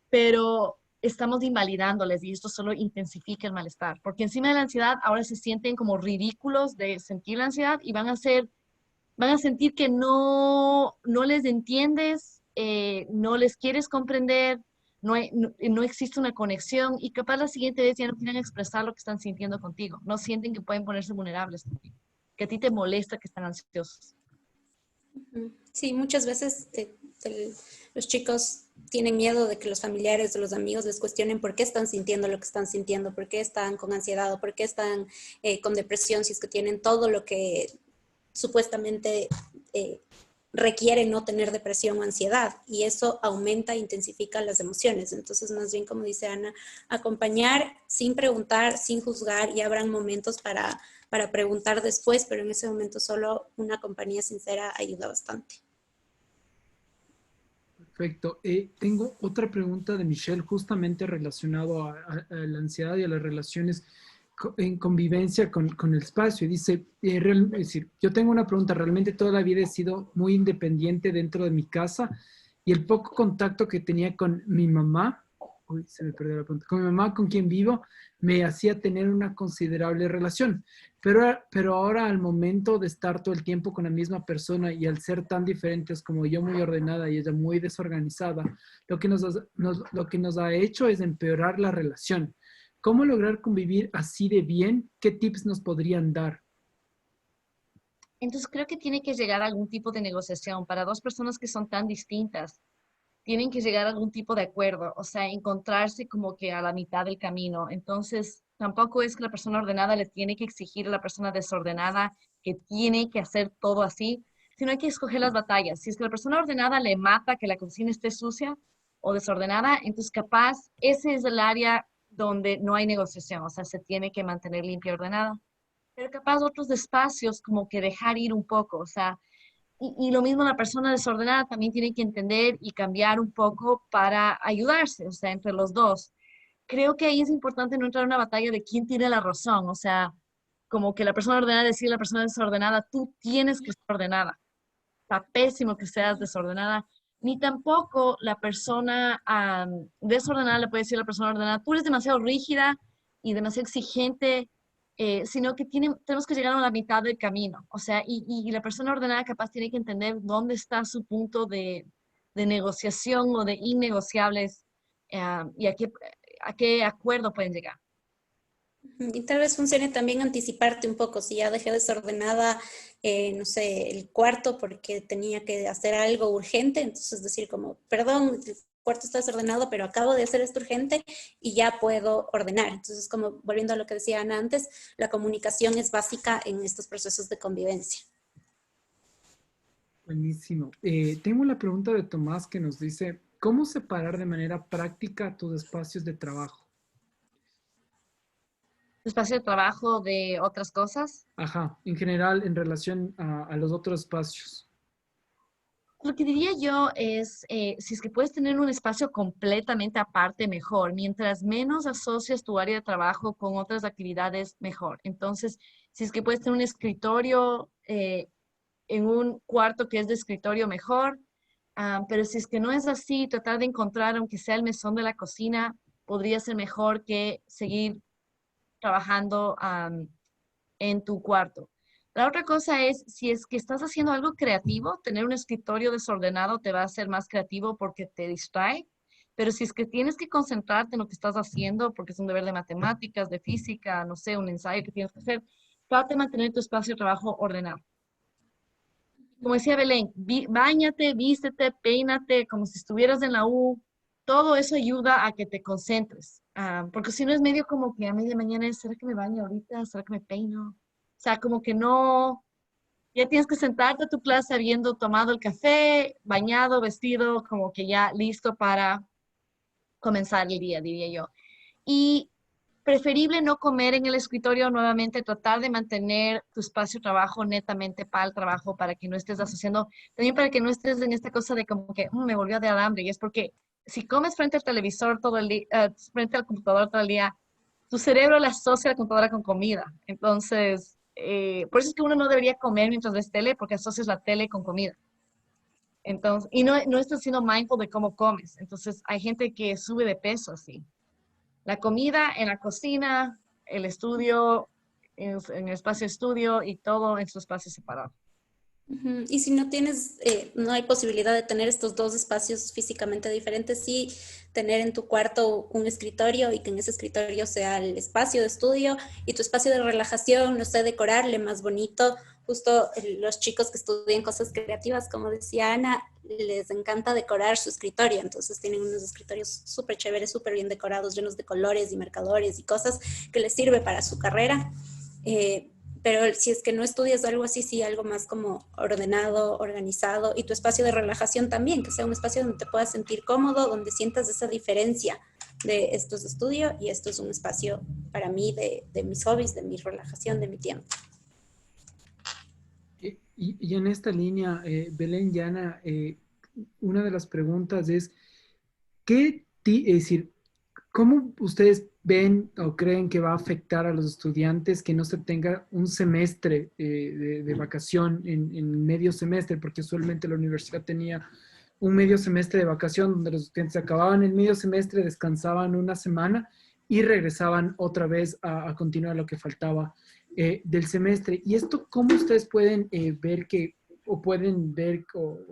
pero estamos invalidándoles y esto solo intensifica el malestar, porque encima de la ansiedad ahora se sienten como ridículos de sentir la ansiedad y van a sentir que no les entiendes, no les quieres comprender, no existe una conexión y capaz la siguiente vez ya no quieren expresar lo que están sintiendo contigo, no sienten que pueden ponerse vulnerables contigo, que a ti te molesta que están ansiosos. Sí, muchas veces los chicos tienen miedo de que los familiares o los amigos les cuestionen por qué están sintiendo lo que están sintiendo, por qué están con ansiedad o por qué están con depresión, si es que tienen todo lo que supuestamente requiere no tener depresión o ansiedad, y eso aumenta e intensifica las emociones. Entonces, más bien, como dice Ana, acompañar sin preguntar, sin juzgar, y habrán momentos para preguntar después, pero en ese momento solo una compañía sincera ayuda bastante. Perfecto. Tengo otra pregunta de Michelle justamente relacionado a la ansiedad y a las relaciones en convivencia con el espacio. Dice, es decir, yo tengo una pregunta, realmente toda la vida he sido muy independiente dentro de mi casa y el poco contacto que tenía con mi mamá, uy, se me perdió la pregunta, con mi mamá, con quien vivo, me hacía tener una considerable relación. Pero ahora al momento de estar todo el tiempo con la misma persona y al ser tan diferentes como yo muy ordenada y ella muy desorganizada, lo que nos ha hecho es empeorar la relación. ¿Cómo lograr convivir así de bien? ¿Qué tips nos podrían dar? Entonces creo que tiene que llegar a algún tipo de negociación para dos personas que son tan distintas. Tienen que llegar a algún tipo de acuerdo, o sea, encontrarse como que a la mitad del camino. Entonces, tampoco es que la persona ordenada le tiene que exigir a la persona desordenada que tiene que hacer todo así, sino hay que escoger las batallas. Si es que la persona ordenada le mata que la cocina esté sucia o desordenada, entonces capaz ese es el área donde no hay negociación, o sea, se tiene que mantener limpia y ordenada. Pero capaz otros espacios como que dejar ir un poco, o sea, y lo mismo la persona desordenada también tiene que entender y cambiar un poco para ayudarse, o sea, entre los dos. Creo que ahí es importante no entrar en una batalla de quién tiene la razón, o sea, como que la persona ordenada decir a la persona desordenada, tú tienes que ser ordenada. Está pésimo que seas desordenada. Ni tampoco la persona desordenada le puede decir a la persona ordenada, tú eres demasiado rígida y demasiado exigente, sino que tenemos que llegar a la mitad del camino. O sea, y la persona ordenada capaz tiene que entender dónde está su punto de negociación o de innegociables y a qué acuerdo pueden llegar. Y tal vez funcione también anticiparte un poco, si ya dejé desordenada, no sé, el cuarto porque tenía que hacer algo urgente, entonces decir como, perdón, el cuarto está desordenado, pero acabo de hacer esto urgente y ya puedo ordenar. Entonces, como volviendo a lo que decía Ana antes, la comunicación es básica en estos procesos de convivencia. Buenísimo. Tengo la pregunta de Tomás que nos dice, ¿cómo separar de manera práctica tus espacios de trabajo? Espacio de trabajo de otras cosas. Ajá, en general en relación a los otros espacios. Lo que diría yo es, si es que puedes tener un espacio completamente aparte, mejor. Mientras menos asocias tu área de trabajo con otras actividades, mejor. Entonces, si es que puedes tener un escritorio en un cuarto que es de escritorio, mejor. Pero si es que no es así, tratar de encontrar, aunque sea el mesón de la cocina, podría ser mejor que seguir trabajando en tu cuarto. La otra cosa es, si es que estás haciendo algo creativo, tener un escritorio desordenado te va a hacer más creativo porque te distrae, pero si es que tienes que concentrarte en lo que estás haciendo, porque es un deber de matemáticas, de física, no sé, un ensayo que tienes que hacer, trata de mantener tu espacio de trabajo ordenado. Como decía Belén, báñate, vístete, peínate, como si estuvieras en la U. Todo eso ayuda a que te concentres. Porque si no es medio como que a media mañana es, ¿será que me baño ahorita? ¿Será que me peino? O sea, como que no, ya tienes que sentarte a tu clase habiendo tomado el café, bañado, vestido, como que ya listo para comenzar el día, diría yo. Y preferible no comer en el escritorio nuevamente, tratar de mantener tu espacio de trabajo netamente para el trabajo, para que no estés asociando, también para que no estés en esta cosa de como que me volvió a dar hambre. Y es porque si comes frente al televisor todo el día, frente al computador todo el día, tu cerebro le asocia la computadora con comida. Entonces, por eso es que uno no debería comer mientras ves tele, porque asocias la tele con comida. Entonces, y no estás siendo mindful de cómo comes. Entonces, hay gente que sube de peso así. La comida en la cocina, el estudio, en el espacio de estudio y todo en su espacio separado. Y si no tienes, no hay posibilidad de tener estos dos espacios físicamente diferentes, sí tener en tu cuarto un escritorio y que en ese escritorio sea el espacio de estudio y tu espacio de relajación, no sé, decorarle más bonito. Justo los chicos que estudian cosas creativas, como decía Ana, les encanta decorar su escritorio, entonces tienen unos escritorios súper chéveres, súper bien decorados, llenos de colores y marcadores y cosas que les sirve para su carrera. Pero si es que no estudias algo así, sí, algo más como ordenado, organizado, y tu espacio de relajación también, que sea un espacio donde te puedas sentir cómodo, donde sientas esa diferencia de esto es estudio y esto es un espacio para mí de mis hobbies, de mi relajación, de mi tiempo. Y en esta línea, Belén y Ana, una de las preguntas es, es decir, ¿cómo ustedes ven o creen que va a afectar a los estudiantes que no se tenga un semestre de vacación en medio semestre? Porque usualmente la universidad tenía un medio semestre de vacación donde los estudiantes acababan el medio semestre, descansaban una semana y regresaban otra vez a continuar lo que faltaba del semestre. ¿Y esto cómo ustedes pueden ver o pueden ver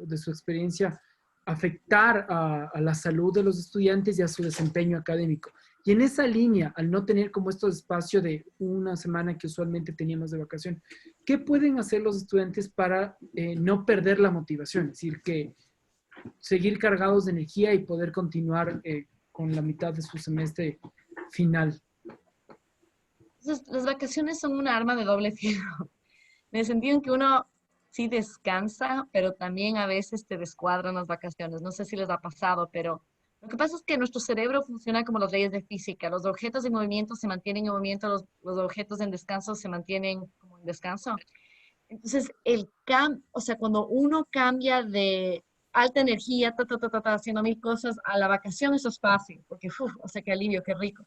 de su experiencia afectar a la salud de los estudiantes y a su desempeño académico? Y en esa línea, al no tener como estos espacios de una semana que usualmente teníamos de vacación, ¿qué pueden hacer los estudiantes para no perder la motivación? Es decir, que seguir cargados de energía y poder continuar con la mitad de su semestre final. Entonces, las vacaciones son un arma de doble filo, en el sentido en que uno sí descansa, pero también a veces te descuadran las vacaciones. No sé si les ha pasado, pero lo que pasa es que nuestro cerebro funciona como las leyes de física. Los objetos en movimiento se mantienen en movimiento, los objetos en descanso se mantienen como en descanso. Entonces, o sea, cuando uno cambia de alta energía, haciendo mil cosas, a la vacación eso es fácil, porque, uf, o sea, qué alivio, qué rico.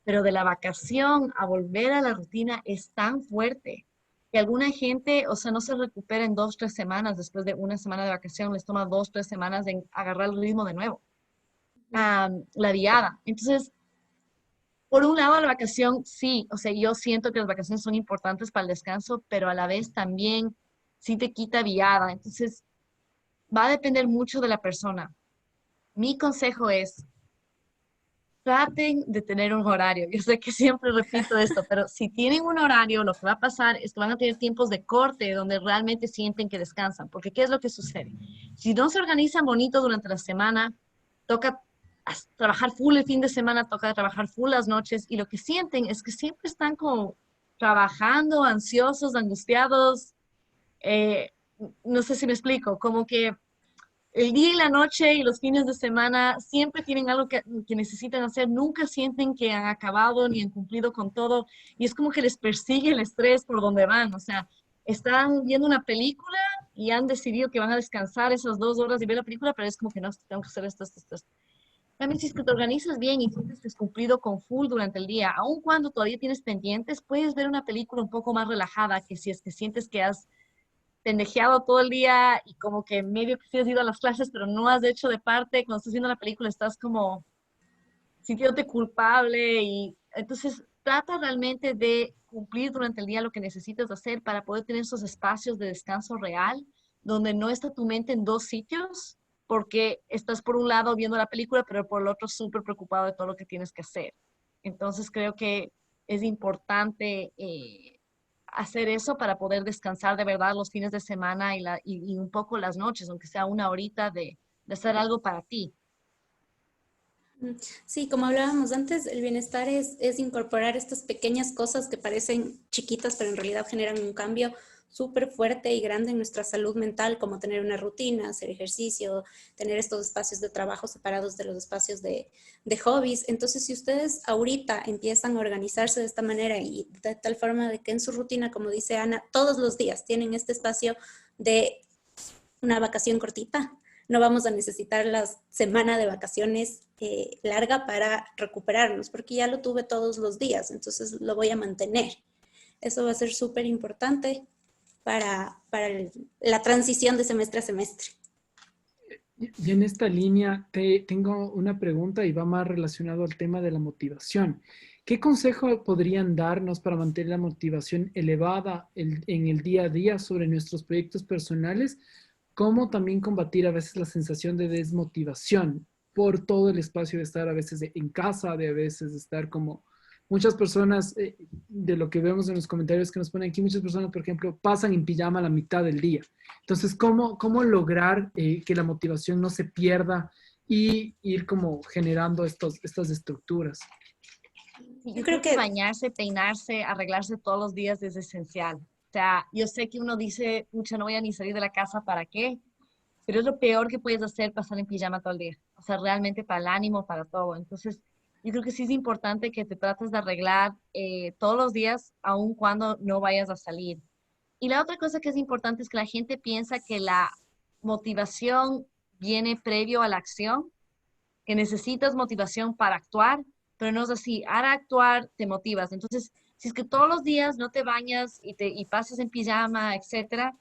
Pero de la vacación a volver a la rutina es tan fuerte que alguna gente, o sea, no se recupera en 2, 3 semanas después de una semana de vacación, les toma 2, 3 semanas en agarrar el ritmo de nuevo, la viada. Entonces, por un lado, la vacación, sí, o sea, yo siento que las vacaciones son importantes para el descanso, pero a la vez también sí te quita viada. Entonces, va a depender mucho de la persona. Mi consejo es, traten de tener un horario. Yo sé que siempre repito esto, pero si tienen un horario, lo que va a pasar es que van a tener tiempos de corte donde realmente sienten que descansan. Porque ¿qué es lo que sucede? Si no se organizan bonito durante la semana, toca trabajar full el fin de semana, toca trabajar full las noches y lo que sienten es que siempre están como trabajando, ansiosos, angustiados. eh, no sé si me explico, como que el día y la noche y los fines de semana siempre tienen algo que necesitan hacer, nunca sienten que han acabado ni han cumplido con todo y es como que les persigue el estrés por donde van, o sea, están viendo una película y han decidido que van a descansar esas 2 horas y ver la película, pero es como que no, tengo que hacer esto. También si es que te organizas bien y sientes que has cumplido con full durante el día, aun cuando todavía tienes pendientes, puedes ver una película un poco más relajada que si es que sientes que has pendejeado todo el día y como que medio que sí has ido a las clases, pero no has hecho de parte, cuando estás viendo la película estás como sintiéndote culpable y entonces trata realmente de cumplir durante el día lo que necesitas hacer para poder tener esos espacios de descanso real, donde no está tu mente en dos sitios, porque estás por un lado viendo la película, pero por el otro súper preocupado de todo lo que tienes que hacer. Entonces creo que es importante hacer eso para poder descansar de verdad los fines de semana y un poco las noches, aunque sea una horita de hacer algo para ti. Sí, como hablábamos antes, el bienestar es incorporar estas pequeñas cosas que parecen chiquitas, pero en realidad generan un cambio súper fuerte y grande en nuestra salud mental, como tener una rutina, hacer ejercicio, tener estos espacios de trabajo separados de los espacios de hobbies. Entonces, si ustedes ahorita empiezan a organizarse de esta manera y de tal forma de que en su rutina, como dice Ana, todos los días tienen este espacio de una vacación cortita, no vamos a necesitar la semana de vacaciones larga para recuperarnos, porque ya lo tuve todos los días, entonces lo voy a mantener. Eso va a ser súper importante para la transición de semestre a semestre. Y en esta línea tengo una pregunta y va más relacionado al tema de la motivación. ¿Qué consejo podrían darnos para mantener la motivación elevada en el día a día sobre nuestros proyectos personales? ¿Cómo también combatir a veces la sensación de desmotivación por todo el espacio de estar a veces en casa, de a veces de estar como muchas personas, de lo que vemos en los comentarios que nos ponen aquí, muchas personas, por ejemplo, pasan en pijama la mitad del día. Entonces, ¿cómo lograr que la motivación no se pierda y ir como generando estas estructuras? Yo Yo creo creo que que bañarse, peinarse, arreglarse todos los días es esencial. O sea, yo sé que uno dice, pucha, no voy a ni salir de la casa, ¿para qué? Pero es lo peor que puedes hacer pasar en pijama todo el día. O sea, realmente para el ánimo, para todo. Entonces, yo creo que sí es importante que te trates de arreglar todos los días, aun cuando no vayas a salir. Y la otra cosa que es importante es que la gente piensa que la motivación viene previo a la acción, que necesitas motivación para actuar, pero no es así. Ahora actuar te motivas. Entonces, si es que todos los días no te bañas y pasas en pijama, etcétera,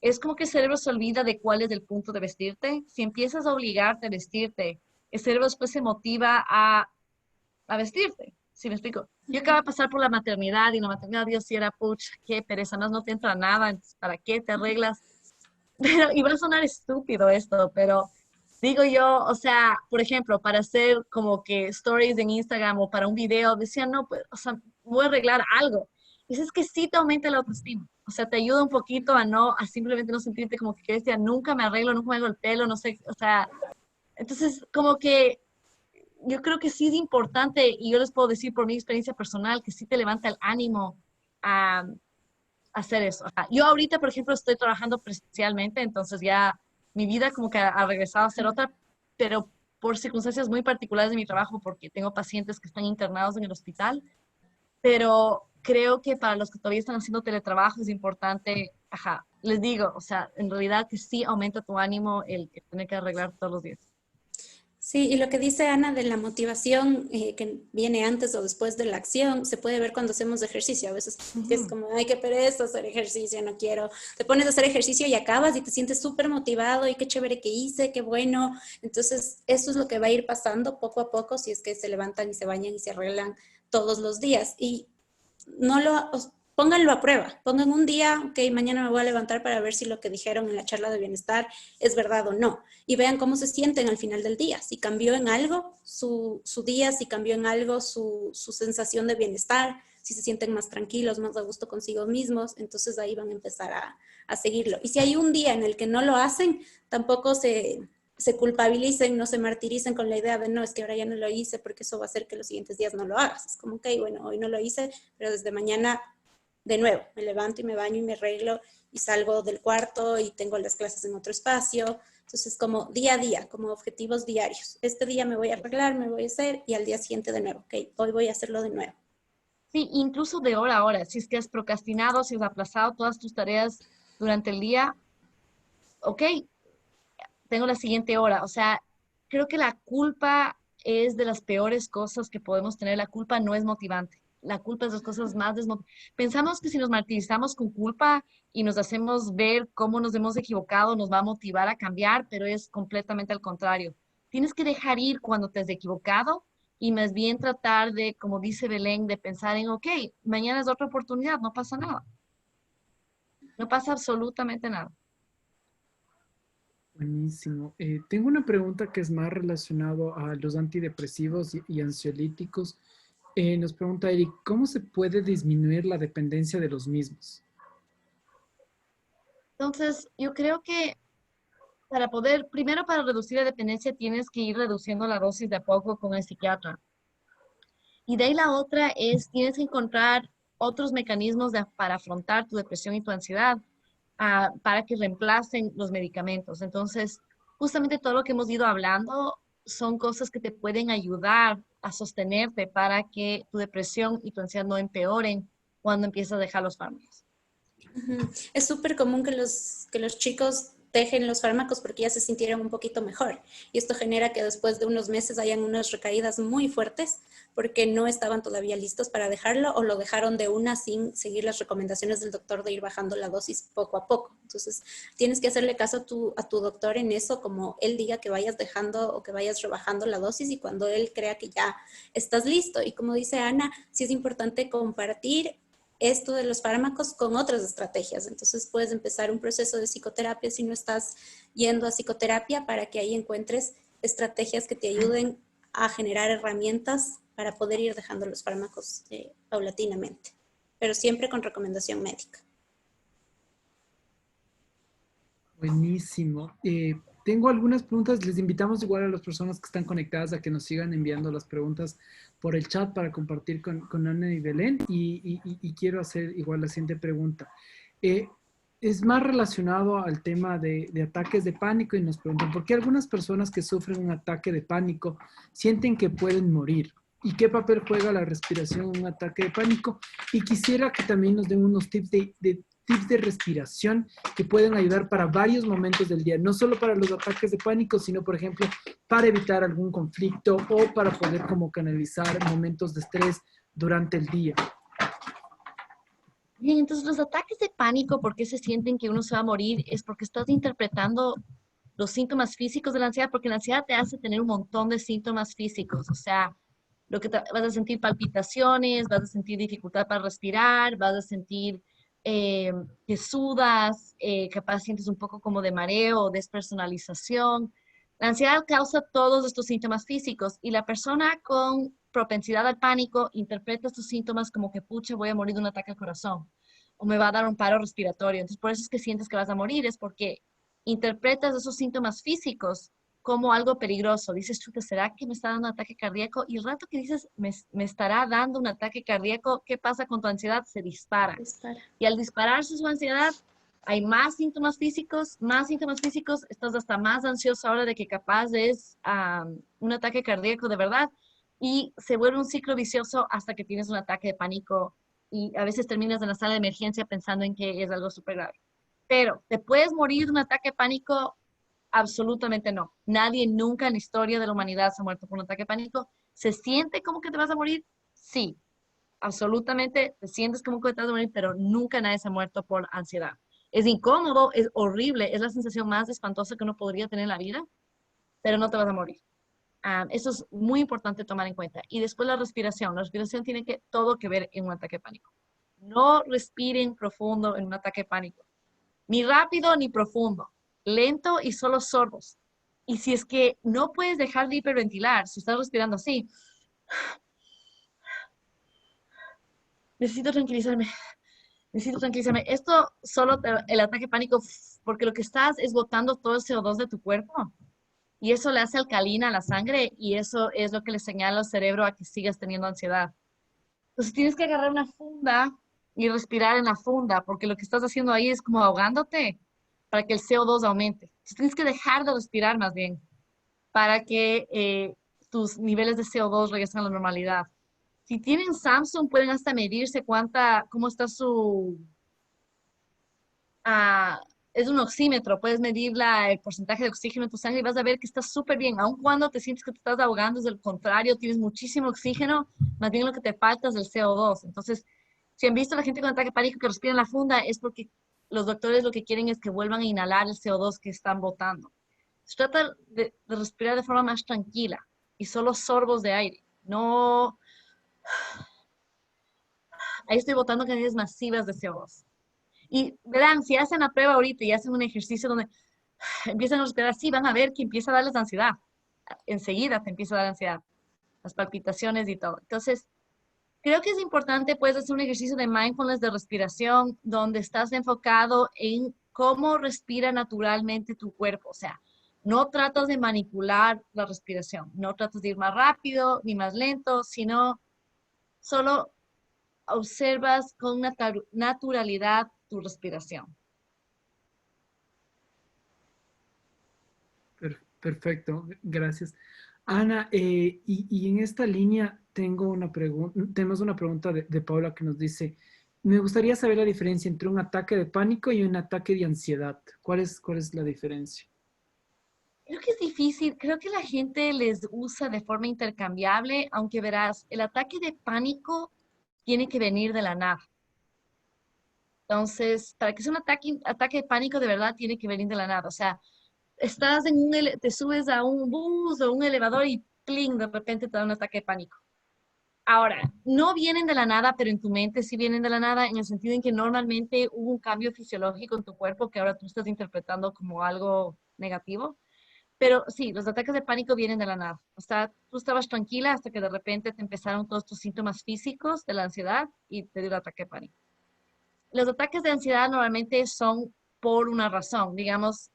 es como que el cerebro se olvida de cuál es el punto de vestirte. Si empiezas a obligarte a vestirte, el cerebro después se motiva a vestirte. ¿Sí me explico? Yo acabo de pasar por la maternidad y la maternidad, Dios, si era pucha, qué pereza, más no te entra nada, entonces, ¿para qué te arreglas? Pero, y va a sonar estúpido esto, pero digo yo, o sea, por ejemplo, para hacer como que stories en Instagram o para un video, decía, no, pues, o sea, voy a arreglar algo. Y es que sí te aumenta la autoestima. O sea, te ayuda un poquito a simplemente no sentirte como que decía, nunca me arreglo, nunca me hago el pelo, no sé, o sea, entonces como que yo creo que sí es importante y yo les puedo decir por mi experiencia personal que sí te levanta el ánimo a hacer eso. Ajá. Yo ahorita, por ejemplo, estoy trabajando presencialmente, entonces ya mi vida como que ha regresado a ser otra, pero por circunstancias muy particulares de mi trabajo, porque tengo pacientes que están internados en el hospital, pero creo que para los que todavía están haciendo teletrabajo es importante, ajá, les digo, o sea, en realidad que sí aumenta tu ánimo el tener que arreglar todos los días. Sí, y lo que dice Ana de la motivación que viene antes o después de la acción, se puede ver cuando hacemos ejercicio. A veces es como, ay, qué pereza hacer ejercicio, no quiero. Te pones a hacer ejercicio y acabas y te sientes súper motivado y qué chévere que hice, qué bueno. Entonces, eso es lo que va a ir pasando poco a poco si es que se levantan y se bañan y se arreglan todos los días. Y no lo, pónganlo a prueba, pongan un día, ok, mañana me voy a levantar para ver si lo que dijeron en la charla de bienestar es verdad o no, y vean cómo se sienten al final del día, si cambió en algo su día, si cambió en algo su sensación de bienestar, si se sienten más tranquilos, más a gusto consigo mismos, entonces ahí van a empezar a seguirlo. Y si hay un día en el que no lo hacen, tampoco se culpabilicen, no se martiricen con la idea de no, es que ahora ya no lo hice porque eso va a hacer que los siguientes días no lo hagas. Es como, ok, bueno, hoy no lo hice, pero desde mañana de nuevo, me levanto y me baño y me arreglo y salgo del cuarto y tengo las clases en otro espacio. Entonces, como día a día, como objetivos diarios. Este día me voy a arreglar, me voy a hacer y al día siguiente de nuevo. Ok, hoy voy a hacerlo de nuevo. Sí, incluso de hora a hora, si es que has procrastinado, si has aplazado todas tus tareas durante el día, ok, tengo la siguiente hora. O sea, creo que la culpa es de las peores cosas que podemos tener. La culpa no es motivante. La culpa es de las cosas más desmotivantes. Pensamos que si nos martirizamos con culpa y nos hacemos ver cómo nos hemos equivocado, nos va a motivar a cambiar, pero es completamente al contrario. Tienes que dejar ir cuando te has equivocado y más bien tratar de, como dice Belén, de pensar en, ok, mañana es otra oportunidad, no pasa nada. No pasa absolutamente nada. Buenísimo. Tengo una pregunta que es más relacionado a los antidepresivos y ansiolíticos. Nos pregunta Eric, ¿cómo se puede disminuir la dependencia de los mismos? Entonces, yo creo que para poder, primero para reducir la dependencia tienes que ir reduciendo la dosis de a poco con el psiquiatra. Y de ahí la otra es, tienes que encontrar otros mecanismos para afrontar tu depresión y tu ansiedad, para que reemplacen los medicamentos. Entonces, justamente todo lo que hemos ido hablando son cosas que te pueden ayudar a sostenerte para que tu depresión y tu ansiedad no empeoren cuando empiezas a dejar los fármacos. Es súper común que los chicos dejen los fármacos porque ya se sintieron un poquito mejor. Y esto genera que después de unos meses hayan unas recaídas muy fuertes porque no estaban todavía listos para dejarlo o lo dejaron de una sin seguir las recomendaciones del doctor de ir bajando la dosis poco a poco. Entonces, tienes que hacerle caso a tu doctor en eso, como él diga que vayas dejando o que vayas rebajando la dosis y cuando él crea que ya estás listo. Y como dice Ana, sí es importante compartir esto de los fármacos con otras estrategias. Entonces puedes empezar un proceso de psicoterapia si no estás yendo a psicoterapia para que ahí encuentres estrategias que te ayuden a generar herramientas para poder ir dejando los fármacos paulatinamente, pero siempre con recomendación médica. Buenísimo. Tengo algunas preguntas. Les invitamos igual a las personas que están conectadas a que nos sigan enviando las preguntas por el chat para compartir con Ana y Belén. Y quiero hacer igual la siguiente pregunta. Es más relacionado al tema de ataques de pánico y nos preguntan, ¿por qué algunas personas que sufren un ataque de pánico sienten que pueden morir? ¿Y qué papel juega la respiración en un ataque de pánico? Y quisiera que también nos den unos tips tips de respiración que pueden ayudar para varios momentos del día, no solo para los ataques de pánico, sino, por ejemplo, para evitar algún conflicto o para poder como canalizar momentos de estrés durante el día. Bien, entonces los ataques de pánico, ¿por qué se sienten que uno se va a morir? Es porque estás interpretando los síntomas físicos de la ansiedad, porque la ansiedad te hace tener un montón de síntomas físicos, o sea, vas a sentir palpitaciones, vas a sentir dificultad para respirar, vas a sentir que sudas, capaz sientes un poco como de mareo o despersonalización. La ansiedad causa todos estos síntomas físicos y la persona con propensidad al pánico interpreta estos síntomas como que, pucha, voy a morir de un ataque al corazón o me va a dar un paro respiratorio. Entonces, por eso es que sientes que vas a morir, es porque interpretas esos síntomas físicos como algo peligroso. Dices, chuta, ¿será que me está dando un ataque cardíaco? Y el rato que dices, me estará dando un ataque cardíaco, ¿qué pasa con tu ansiedad? Se dispara. Dispara. Y al dispararse su ansiedad, hay más síntomas físicos, estás hasta más ansioso ahora de que capaz es un ataque cardíaco de verdad. Y se vuelve un ciclo vicioso hasta que tienes un ataque de pánico y a veces terminas en la sala de emergencia pensando en que es algo súper grave. Pero, ¿te puedes morir de un ataque de pánico? Absolutamente no. Nadie nunca en la historia de la humanidad se ha muerto por un ataque de pánico. ¿Se siente como que te vas a morir? Sí, absolutamente te sientes como que te vas a morir, pero nunca nadie se ha muerto por ansiedad. Es incómodo, es horrible, es la sensación más espantosa que uno podría tener en la vida, pero no te vas a morir. Eso es muy importante tomar en cuenta. Y después la respiración. La respiración tiene todo que ver en un ataque de pánico. No respiren profundo en un ataque de pánico. Ni rápido ni profundo. Lento y solo sorbos. Y si es que no puedes dejar de hiperventilar, si estás respirando así, necesito tranquilizarme. Necesito tranquilizarme. Esto solo el ataque de pánico, porque lo que estás es botando todo el CO2 de tu cuerpo. Y eso le hace alcalina a la sangre y eso es lo que le señala al cerebro a que sigas teniendo ansiedad. Entonces tienes que agarrar una funda y respirar en la funda, porque lo que estás haciendo ahí es como ahogándote para que el CO2 aumente. Entonces tienes que dejar de respirar más bien para que tus niveles de CO2 regresen a la normalidad. Si tienen Samsung, pueden hasta medirse cómo está ah, es un oxímetro, puedes medir el porcentaje de oxígeno en tu sangre y vas a ver que estás súper bien, aun cuando te sientes que te estás ahogando, es el contrario, tienes muchísimo oxígeno, más bien lo que te falta es el CO2. Entonces, si han visto a la gente con ataque de pánico que respira en la funda, es porque los doctores lo que quieren es que vuelvan a inhalar el CO2 que están botando. Se trata de respirar de forma más tranquila y solo sorbos de aire, no... Ahí estoy botando cantidades masivas de CO2. Y verán, si hacen la prueba ahorita y hacen un ejercicio donde empiezan a respirar así, van a ver que empieza a darles ansiedad. Enseguida te empieza a dar ansiedad, las palpitaciones y todo. Entonces, creo que es importante, puedes hacer un ejercicio de mindfulness de respiración donde estás enfocado en cómo respira naturalmente tu cuerpo. O sea, no tratas de manipular la respiración, no tratas de ir más rápido ni más lento, sino solo observas con naturalidad tu respiración. Perfecto, gracias. Ana, y en esta línea tenemos una pregunta de Paula que nos dice, me gustaría saber la diferencia entre un ataque de pánico y un ataque de ansiedad. ¿Cuál es la diferencia? Creo que es difícil, creo que la gente les usa de forma intercambiable, aunque verás, el ataque de pánico tiene que venir de la nada. Entonces, para que sea un ataque de pánico de verdad, tiene que venir de la nada. O sea, estás te subes a un bus o un elevador y ¡pling! De repente te da un ataque de pánico. Ahora, no vienen de la nada, pero en tu mente sí vienen de la nada, en el sentido en que normalmente hubo un cambio fisiológico en tu cuerpo que ahora tú estás interpretando como algo negativo. Pero sí, los ataques de pánico vienen de la nada. O sea, tú estabas tranquila hasta que de repente te empezaron todos tus síntomas físicos de la ansiedad y te dio el ataque de pánico. Los ataques de ansiedad normalmente son por una razón. Digamos,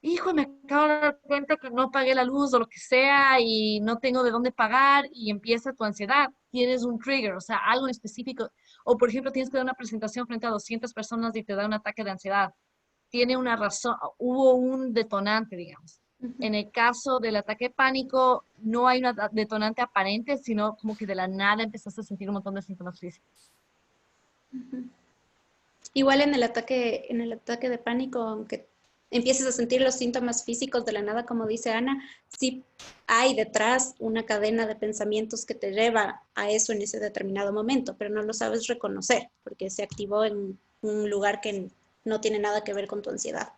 hijo, me acabo de dar cuenta que no pagué la luz o lo que sea y no tengo de dónde pagar y empieza tu ansiedad. Tienes un trigger, o sea, algo en específico. O, por ejemplo, tienes que dar una presentación frente a 200 personas y te da un ataque de ansiedad. Tiene una razón, hubo un detonante, digamos. En el caso del ataque de pánico, no hay un detonante aparente, sino como que de la nada empezaste a sentir un montón de síntomas físicos. Igual en el ataque de pánico, aunque empieces a sentir los síntomas físicos de la nada, como dice Ana, sí hay detrás una cadena de pensamientos que te lleva a eso en ese determinado momento, pero no lo sabes reconocer porque se activó en un lugar que no tiene nada que ver con tu ansiedad.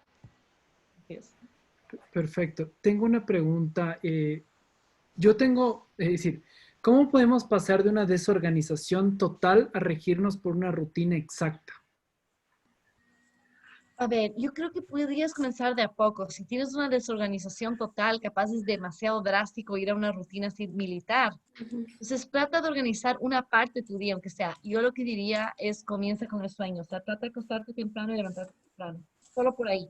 Perfecto. Tengo una pregunta. Es decir, ¿cómo podemos pasar de una desorganización total a regirnos por una rutina exacta? A ver, yo creo que podrías comenzar de a poco. Si tienes una desorganización total, capaz es demasiado drástico ir a una rutina así militar. Entonces, trata de organizar una parte de tu día, aunque sea. Yo lo que diría es comienza con el sueño. O sea, trata de acostarte temprano y levantarte temprano. Solo por ahí.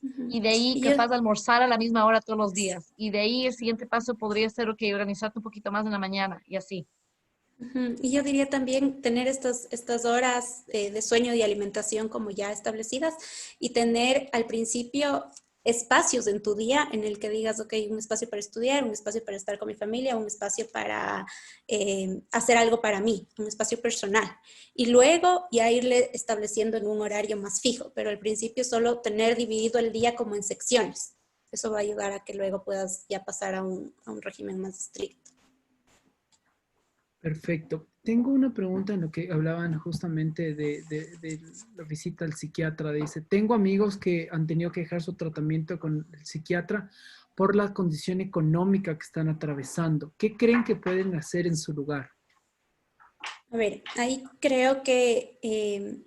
Y de ahí capaz de almorzar a la misma hora todos los días. Y de ahí el siguiente paso podría ser, ok, organizarte un poquito más en la mañana y así. Y yo diría también tener estas horas de sueño y alimentación como ya establecidas y tener al principio espacios en tu día en el que digas, ok, un espacio para estudiar, un espacio para estar con mi familia, un espacio para hacer algo para mí, un espacio personal. Y luego ya irle estableciendo en un horario más fijo, pero al principio solo tener dividido el día como en secciones. Eso va a ayudar a que luego puedas ya pasar a un régimen más estricto. Perfecto. Tengo una pregunta en lo que hablaban justamente de la visita al psiquiatra. Dice, tengo amigos que han tenido que dejar su tratamiento con el psiquiatra por la condición económica que están atravesando. ¿Qué creen que pueden hacer en su lugar? A ver, ahí creo que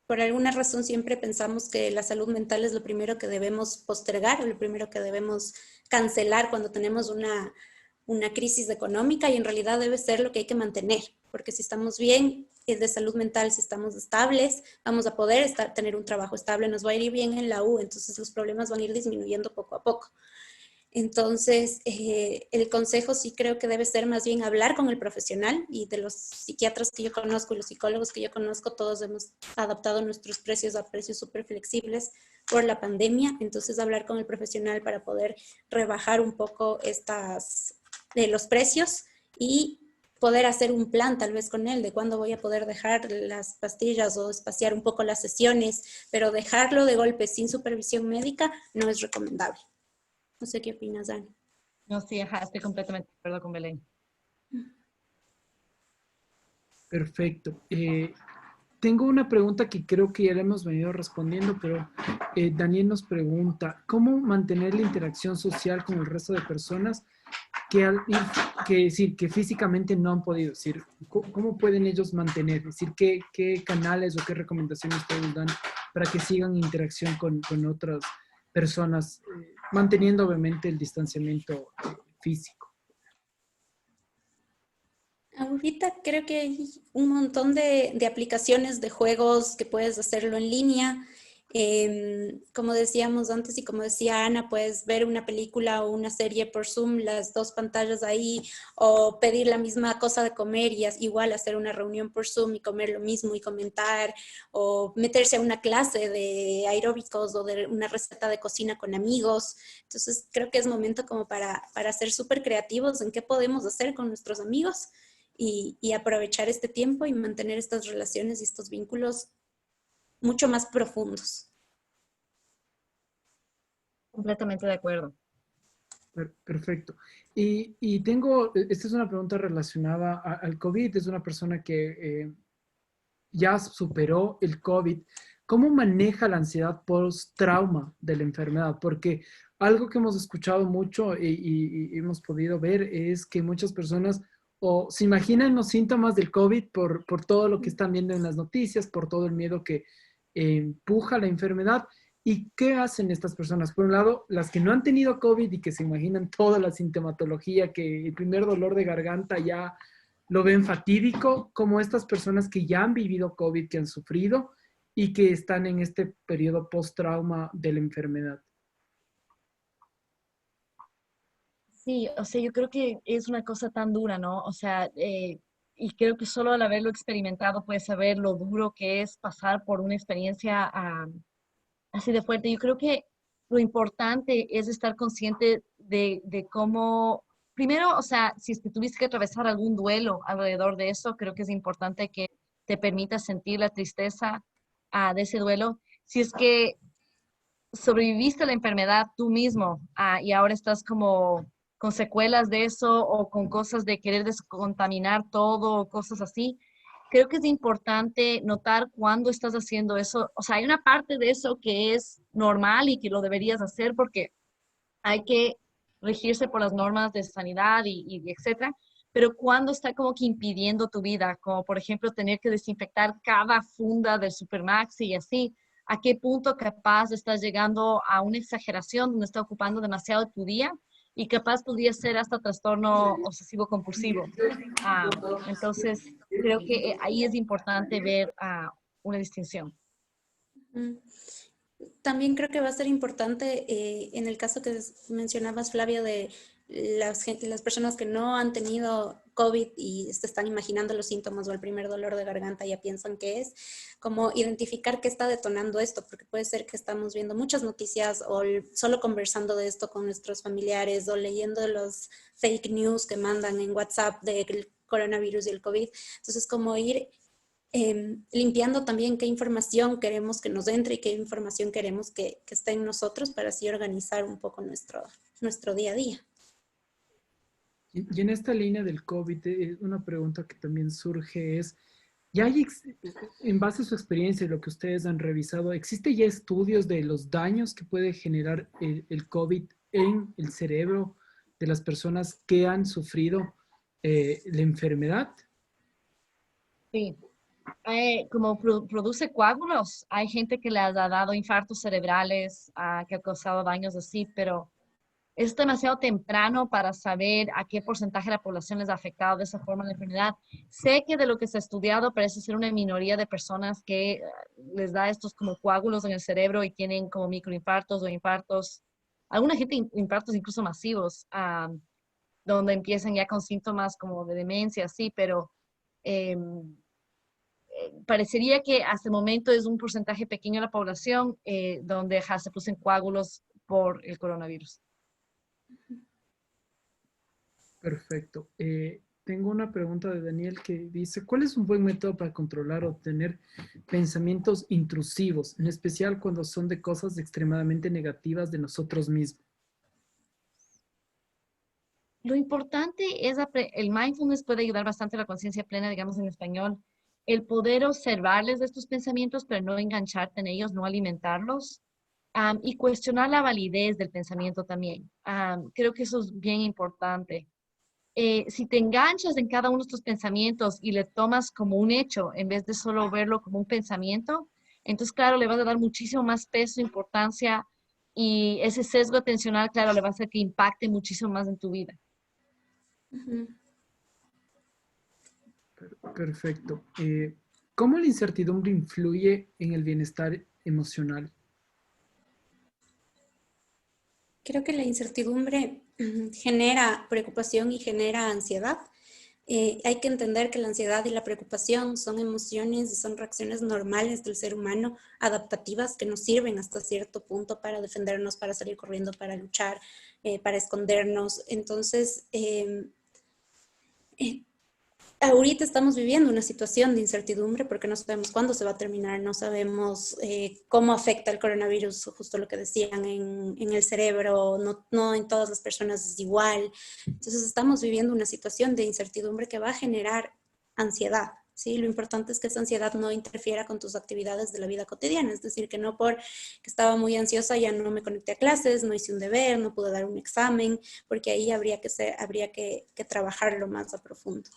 por alguna razón siempre pensamos que la salud mental es lo primero que debemos postergar o lo primero que debemos cancelar cuando tenemos una crisis económica y en realidad debe ser lo que hay que mantener, porque si estamos bien de salud mental, si estamos estables, vamos a poder tener un trabajo estable, nos va a ir bien en la U, entonces los problemas van a ir disminuyendo poco a poco. Entonces, el consejo sí creo que debe ser más bien hablar con el profesional y de los psiquiatras que yo conozco y los psicólogos que yo conozco, todos hemos adaptado nuestros precios a precios súper flexibles por la pandemia. Entonces, hablar con el profesional para poder rebajar un poco los precios y poder hacer un plan tal vez con él de cuándo voy a poder dejar las pastillas o espaciar un poco las sesiones, pero dejarlo de golpe sin supervisión médica no es recomendable. No sé qué opinas, Dani. No, sí, ajá, estoy completamente de acuerdo con Belén. Perfecto. Tengo una pregunta que creo que ya le hemos venido respondiendo, pero Daniel nos pregunta, ¿cómo mantener la interacción social con el resto de personas que físicamente no han podido? Es decir, ¿cómo pueden ellos mantener? Es decir, ¿qué canales o qué recomendaciones ustedes dan para que sigan interacción con otras personas, manteniendo obviamente el distanciamiento físico? Ahorita creo que hay un montón de aplicaciones de juegos que puedes hacerlo en línea. Como decíamos antes y como decía Ana, puedes ver una película o una serie por Zoom, las dos pantallas ahí, o pedir la misma cosa de comer y igual hacer una reunión por Zoom y comer lo mismo y comentar, o meterse a una clase de aeróbicos o de una receta de cocina con amigos. Entonces creo que es momento como para ser súper creativos en qué podemos hacer con nuestros amigos y aprovechar este tiempo y mantener estas relaciones y estos vínculos mucho más profundos. Completamente de acuerdo. Perfecto. Y esta es una pregunta relacionada al COVID. Es una persona que ya superó el COVID. ¿Cómo maneja la ansiedad post-trauma de la enfermedad? Porque algo que hemos escuchado mucho y hemos podido ver es que muchas personas o se imaginan los síntomas del COVID por todo lo que están viendo en las noticias, por todo el miedo que empuja la enfermedad. ¿Y qué hacen estas personas? Por un lado, las que no han tenido COVID y que se imaginan toda la sintomatología, que el primer dolor de garganta ya lo ven fatídico, como estas personas que ya han vivido COVID, que han sufrido y que están en este periodo post-trauma de la enfermedad. Sí, o sea, yo creo que es una cosa tan dura, ¿no? O sea, y creo que solo al haberlo experimentado puedes saber lo duro que es pasar por una experiencia así de fuerte. Yo creo que lo importante es estar consciente de cómo, primero, o sea, si es que tuviste que atravesar algún duelo alrededor de eso, creo que es importante que te permita sentir la tristeza de ese duelo. Si es que sobreviviste a la enfermedad tú mismo y ahora estás como con secuelas de eso o con cosas de querer descontaminar todo o cosas así. Creo que es importante notar cuándo estás haciendo eso. O sea, hay una parte de eso que es normal y que lo deberías hacer porque hay que regirse por las normas de sanidad y etcétera, pero cuando está como que impidiendo tu vida, como por ejemplo tener que desinfectar cada funda del Supermax y así, ¿a qué punto capaz estás llegando a una exageración donde está ocupando demasiado tu día? Y capaz podría ser hasta trastorno obsesivo compulsivo. Entonces, creo que ahí es importante ver una distinción. también creo que va a ser importante en el caso que mencionabas, Flavio, de las personas que no han tenido COVID y se están imaginando los síntomas o el primer dolor de garganta, ya piensan que es, como identificar qué está detonando esto, porque puede ser que estamos viendo muchas noticias o solo conversando de esto con nuestros familiares o leyendo los fake news que mandan en WhatsApp del coronavirus y el COVID. Entonces, como ir limpiando también qué información queremos que nos entre y qué información queremos que esté en nosotros para así organizar un poco nuestro día a día. Y en esta línea del COVID, una pregunta que también surge es, ¿ya hay, en base a su experiencia y lo que ustedes han revisado, existe ya estudios de los daños que puede generar el COVID en el cerebro de las personas que han sufrido la enfermedad? Sí. Como produce coágulos, hay gente que les ha dado infartos cerebrales, que ha causado daños así, pero es demasiado temprano para saber a qué porcentaje de la población les ha afectado de esa forma la enfermedad. Sé que de lo que se ha estudiado parece ser una minoría de personas que les da estos como coágulos en el cerebro y tienen como microinfartos o infartos, alguna gente infartos incluso masivos, donde empiezan ya con síntomas como de demencia, sí, pero parecería que hasta el momento es un porcentaje pequeño de la población donde se producen coágulos por el coronavirus. Perfecto. Tengo una pregunta de Daniel que dice, ¿cuál es un buen método para controlar o tener pensamientos intrusivos, en especial cuando son de cosas extremadamente negativas de nosotros mismos? Lo importante es, el mindfulness puede ayudar bastante a la conciencia plena, digamos en español, el poder observarles de estos pensamientos, pero no engancharte en ellos, no alimentarlos, y cuestionar la validez del pensamiento también. Creo que eso es bien importante. Si te enganchas en cada uno de estos pensamientos y le tomas como un hecho, en vez de solo verlo como un pensamiento, entonces, claro, le vas a dar muchísimo más peso, importancia, y ese sesgo atencional, claro, le va a hacer que impacte muchísimo más en tu vida. Uh-huh. Perfecto. ¿Cómo la incertidumbre influye en el bienestar emocional? Creo que la incertidumbre genera preocupación y genera ansiedad. Hay que entender que la ansiedad y la preocupación son emociones y son reacciones normales del ser humano, adaptativas, que nos sirven hasta cierto punto para defendernos, para salir corriendo, para luchar, para escondernos. Entonces, ahorita estamos viviendo una situación de incertidumbre porque no sabemos cuándo se va a terminar, no sabemos cómo afecta el coronavirus, justo lo que decían en el cerebro, no en todas las personas es igual. Entonces estamos viviendo una situación de incertidumbre que va a generar ansiedad. Sí, lo importante es que esa ansiedad no interfiera con tus actividades de la vida cotidiana, es decir, que no por que estaba muy ansiosa ya no me conecté a clases, no hice un deber, no pude dar un examen, porque ahí habría que trabajarlo más a profundo.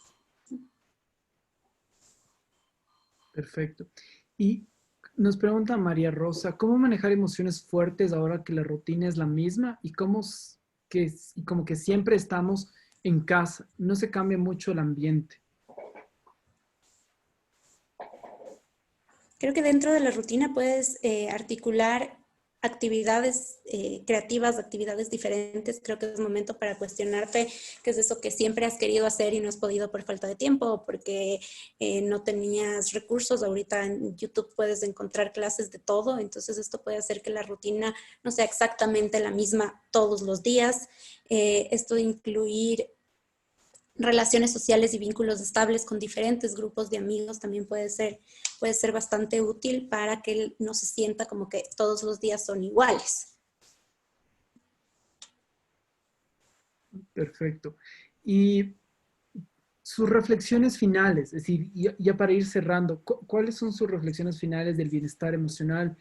Perfecto. Y nos pregunta María Rosa, ¿cómo manejar emociones fuertes ahora que la rutina es la misma y y como que siempre estamos en casa? No se cambia mucho el ambiente. Creo que dentro de la rutina puedes articular actividades creativas, actividades diferentes. Creo que es momento para cuestionarte qué es eso que siempre has querido hacer y no has podido por falta de tiempo o porque no tenías recursos. Ahorita en YouTube puedes encontrar clases de todo, entonces esto puede hacer que la rutina no sea exactamente la misma todos los días. Esto de incluir relaciones sociales y vínculos estables con diferentes grupos de amigos también puede ser bastante útil para que él no se sienta como que todos los días son iguales. Perfecto. Y sus reflexiones finales, es decir, ya para ir cerrando, ¿cuáles son sus reflexiones finales del bienestar emocional?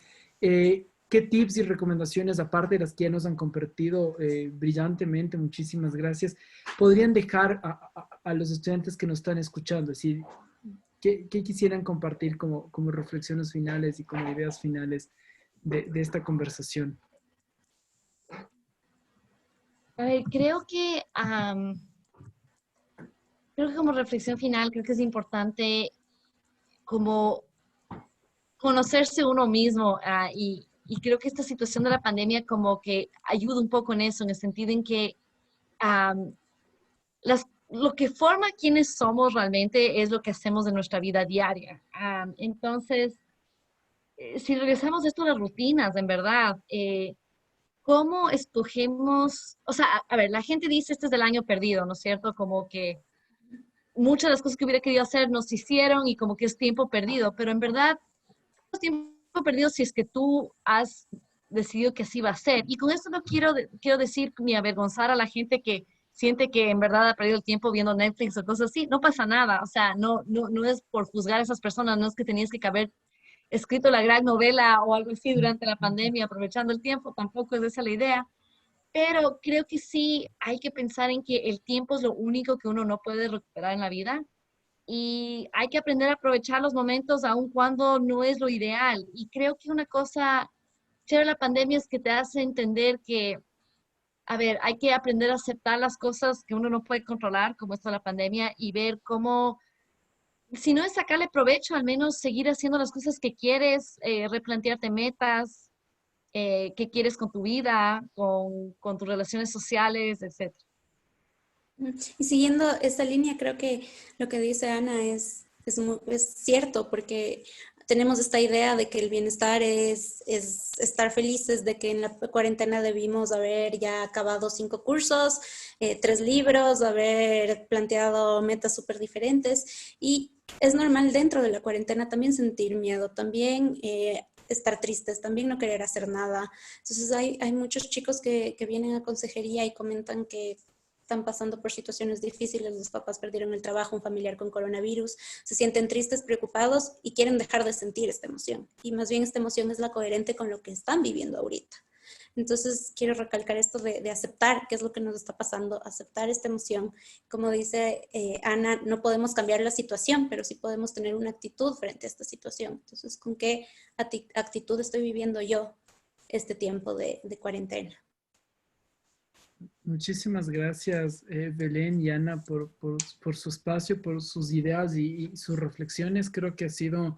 ¿Qué tips y recomendaciones, aparte de las que ya nos han compartido brillantemente, muchísimas gracias, podrían dejar a los estudiantes que nos están escuchando? Es decir, ¿qué quisieran compartir como reflexiones finales y como ideas finales de esta conversación? A ver, creo que como reflexión final, creo que es importante como conocerse uno mismo y y creo que esta situación de la pandemia como que ayuda un poco en eso, en el sentido en que am, lo que forma quiénes somos realmente es lo que hacemos en nuestra vida diaria. Entonces, si regresamos a esto de las rutinas, en verdad, ¿cómo escogemos? O sea, a ver, la gente dice este es del año perdido, ¿no es cierto? Como que muchas de las cosas que hubiera querido hacer no se hicieron y como que es tiempo perdido, pero en verdad es tiempo perdido si es que tú has decidido que así va a ser. Y con esto no quiero decir ni avergonzar a la gente que siente que en verdad ha perdido el tiempo viendo Netflix o cosas así. No pasa nada, o sea, no es por juzgar a esas personas, no es que tenías que haber escrito la gran novela o algo así durante la pandemia, aprovechando el tiempo, tampoco es esa la idea. Pero creo que sí hay que pensar en que el tiempo es lo único que uno no puede recuperar en la vida y hay que aprender a aprovechar los momentos aun cuando no es lo ideal. Y creo que una cosa chévere de la pandemia es que te hace entender que, a ver, hay que aprender a aceptar las cosas que uno no puede controlar, como esto de la pandemia, y ver cómo, si no es sacarle provecho, al menos seguir haciendo las cosas que quieres, replantearte metas, qué quieres con tu vida, con tus relaciones sociales, etcétera. Y siguiendo esta línea, creo que lo que dice Ana es cierto, porque tenemos esta idea de que el bienestar es estar felices, de que en la cuarentena debimos haber ya acabado 5 cursos, 3 libros, haber planteado metas súper diferentes. Y es normal dentro de la cuarentena también sentir miedo, también estar tristes, también no querer hacer nada. Entonces hay muchos chicos que vienen a consejería y comentan que están pasando por situaciones difíciles, los papás perdieron el trabajo, un familiar con coronavirus, se sienten tristes, preocupados y quieren dejar de sentir esta emoción. Y más bien esta emoción es la coherente con lo que están viviendo ahorita. Entonces quiero recalcar esto de aceptar qué es lo que nos está pasando, aceptar esta emoción. Como dice Ana, no podemos cambiar la situación, pero sí podemos tener una actitud frente a esta situación. Entonces, ¿con qué actitud estoy viviendo yo este tiempo de cuarentena? Muchísimas gracias, Belén y Ana, por su espacio, por sus ideas y sus reflexiones. Creo que ha sido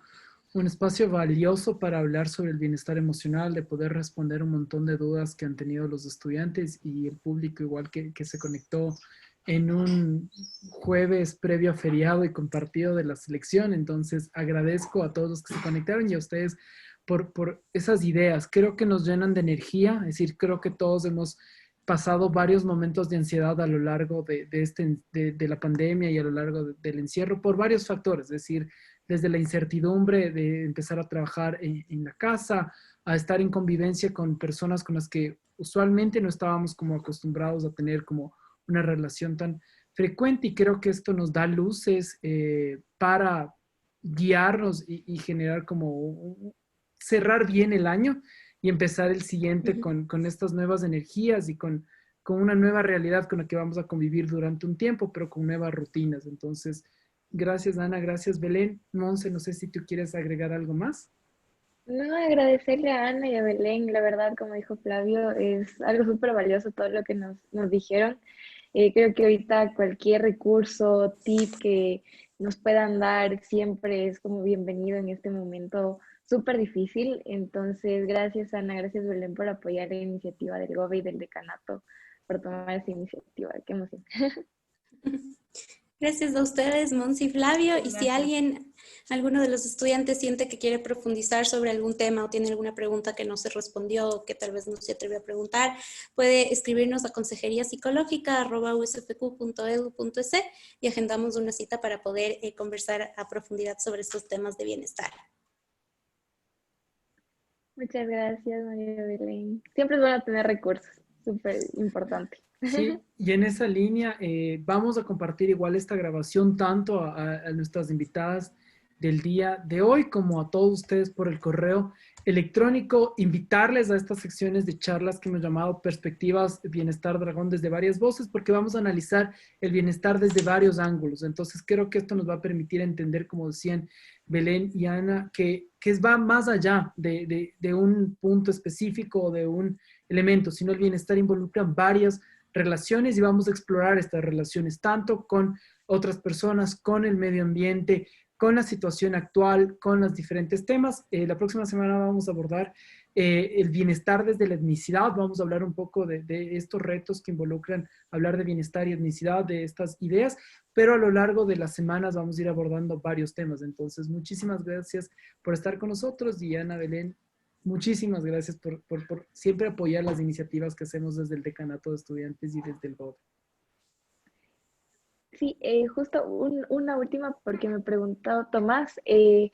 un espacio valioso para hablar sobre el bienestar emocional, de poder responder un montón de dudas que han tenido los estudiantes y el público igual que se conectó en un jueves previo a feriado y compartido de la selección. Entonces, agradezco a todos los que se conectaron y a ustedes por esas ideas. Creo que nos llenan de energía, es decir, creo que todos hemos pasado varios momentos de ansiedad a lo largo de la pandemia y a lo largo del encierro por varios factores, es decir, desde la incertidumbre de empezar a trabajar en la casa, a estar en convivencia con personas con las que usualmente no estábamos como acostumbrados a tener como una relación tan frecuente, y creo que esto nos da luces para guiarnos y generar como cerrar bien el año y empezar el siguiente con estas nuevas energías y con una nueva realidad con la que vamos a convivir durante un tiempo, pero con nuevas rutinas. Entonces, gracias Ana, gracias Belén. Monse, no sé si tú quieres agregar algo más. No, agradecerle a Ana y a Belén, la verdad, como dijo Flavio, es algo súper valioso todo lo que nos dijeron. Creo que ahorita cualquier recurso, tip que nos puedan dar siempre es como bienvenido en este momento súper difícil. Entonces, gracias Ana, gracias Belén por apoyar la iniciativa del GOBE y del decanato, por tomar esa iniciativa. Qué emoción. Gracias a ustedes, Monse y Flavio. Y si Gracias. alguno de los estudiantes siente que quiere profundizar sobre algún tema o tiene alguna pregunta que no se respondió o que tal vez no se atrevió a preguntar, puede escribirnos a consejeriapsicológica@usfq.edu.es y agendamos una cita para poder conversar a profundidad sobre estos temas de bienestar. Muchas gracias, María Belén. Siempre es bueno tener recursos, súper importante. Sí, y en esa línea vamos a compartir igual esta grabación tanto a nuestras invitadas del día de hoy como a todos ustedes por el correo electrónico, invitarles a estas secciones de charlas que hemos llamado Perspectivas Bienestar Dragón desde varias voces, porque vamos a analizar el bienestar desde varios ángulos. Entonces creo que esto nos va a permitir entender, como decían Belén y Ana, que va más allá de un punto específico o de un elemento, sino el bienestar involucra varias relaciones y vamos a explorar estas relaciones tanto con otras personas, con el medio ambiente, con la situación actual, con los diferentes temas. La próxima semana vamos a abordar el bienestar desde la etnicidad. Vamos a hablar un poco de estos retos que involucran hablar de bienestar y etnicidad, de estas ideas, pero a lo largo de las semanas vamos a ir abordando varios temas. Entonces, muchísimas gracias por estar con nosotros, y Ana, Belén, muchísimas gracias por siempre apoyar las iniciativas que hacemos desde el Decanato de Estudiantes y desde el GOV. Sí, justo una última, porque me preguntó Tomás, tienen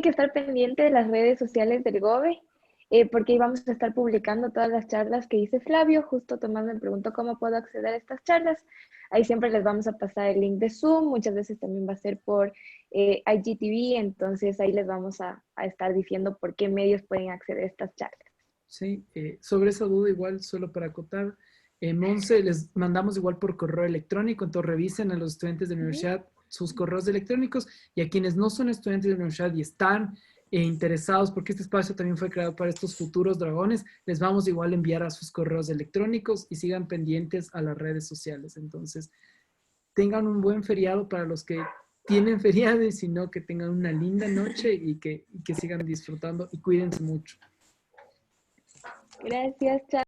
que estar pendientes de las redes sociales del GOVE, porque ahí vamos a estar publicando todas las charlas que dice Flavio. Justo Tomás me preguntó cómo puedo acceder a estas charlas. Ahí siempre les vamos a pasar el link de Zoom, muchas veces también va a ser por IGTV, entonces ahí les vamos a estar diciendo por qué medios pueden acceder a estas charlas. Sí, sobre esa duda igual, solo para acotar, Monse, les mandamos igual por correo electrónico, entonces revisen a los estudiantes de la universidad sus correos electrónicos, y a quienes no son estudiantes de la universidad y están interesados, porque este espacio también fue creado para estos futuros dragones, les vamos igual a enviar a sus correos electrónicos, y sigan pendientes a las redes sociales. Entonces, tengan un buen feriado para los que tienen feriado, y si no, que tengan una linda noche y que sigan disfrutando, y cuídense mucho. Gracias, chao.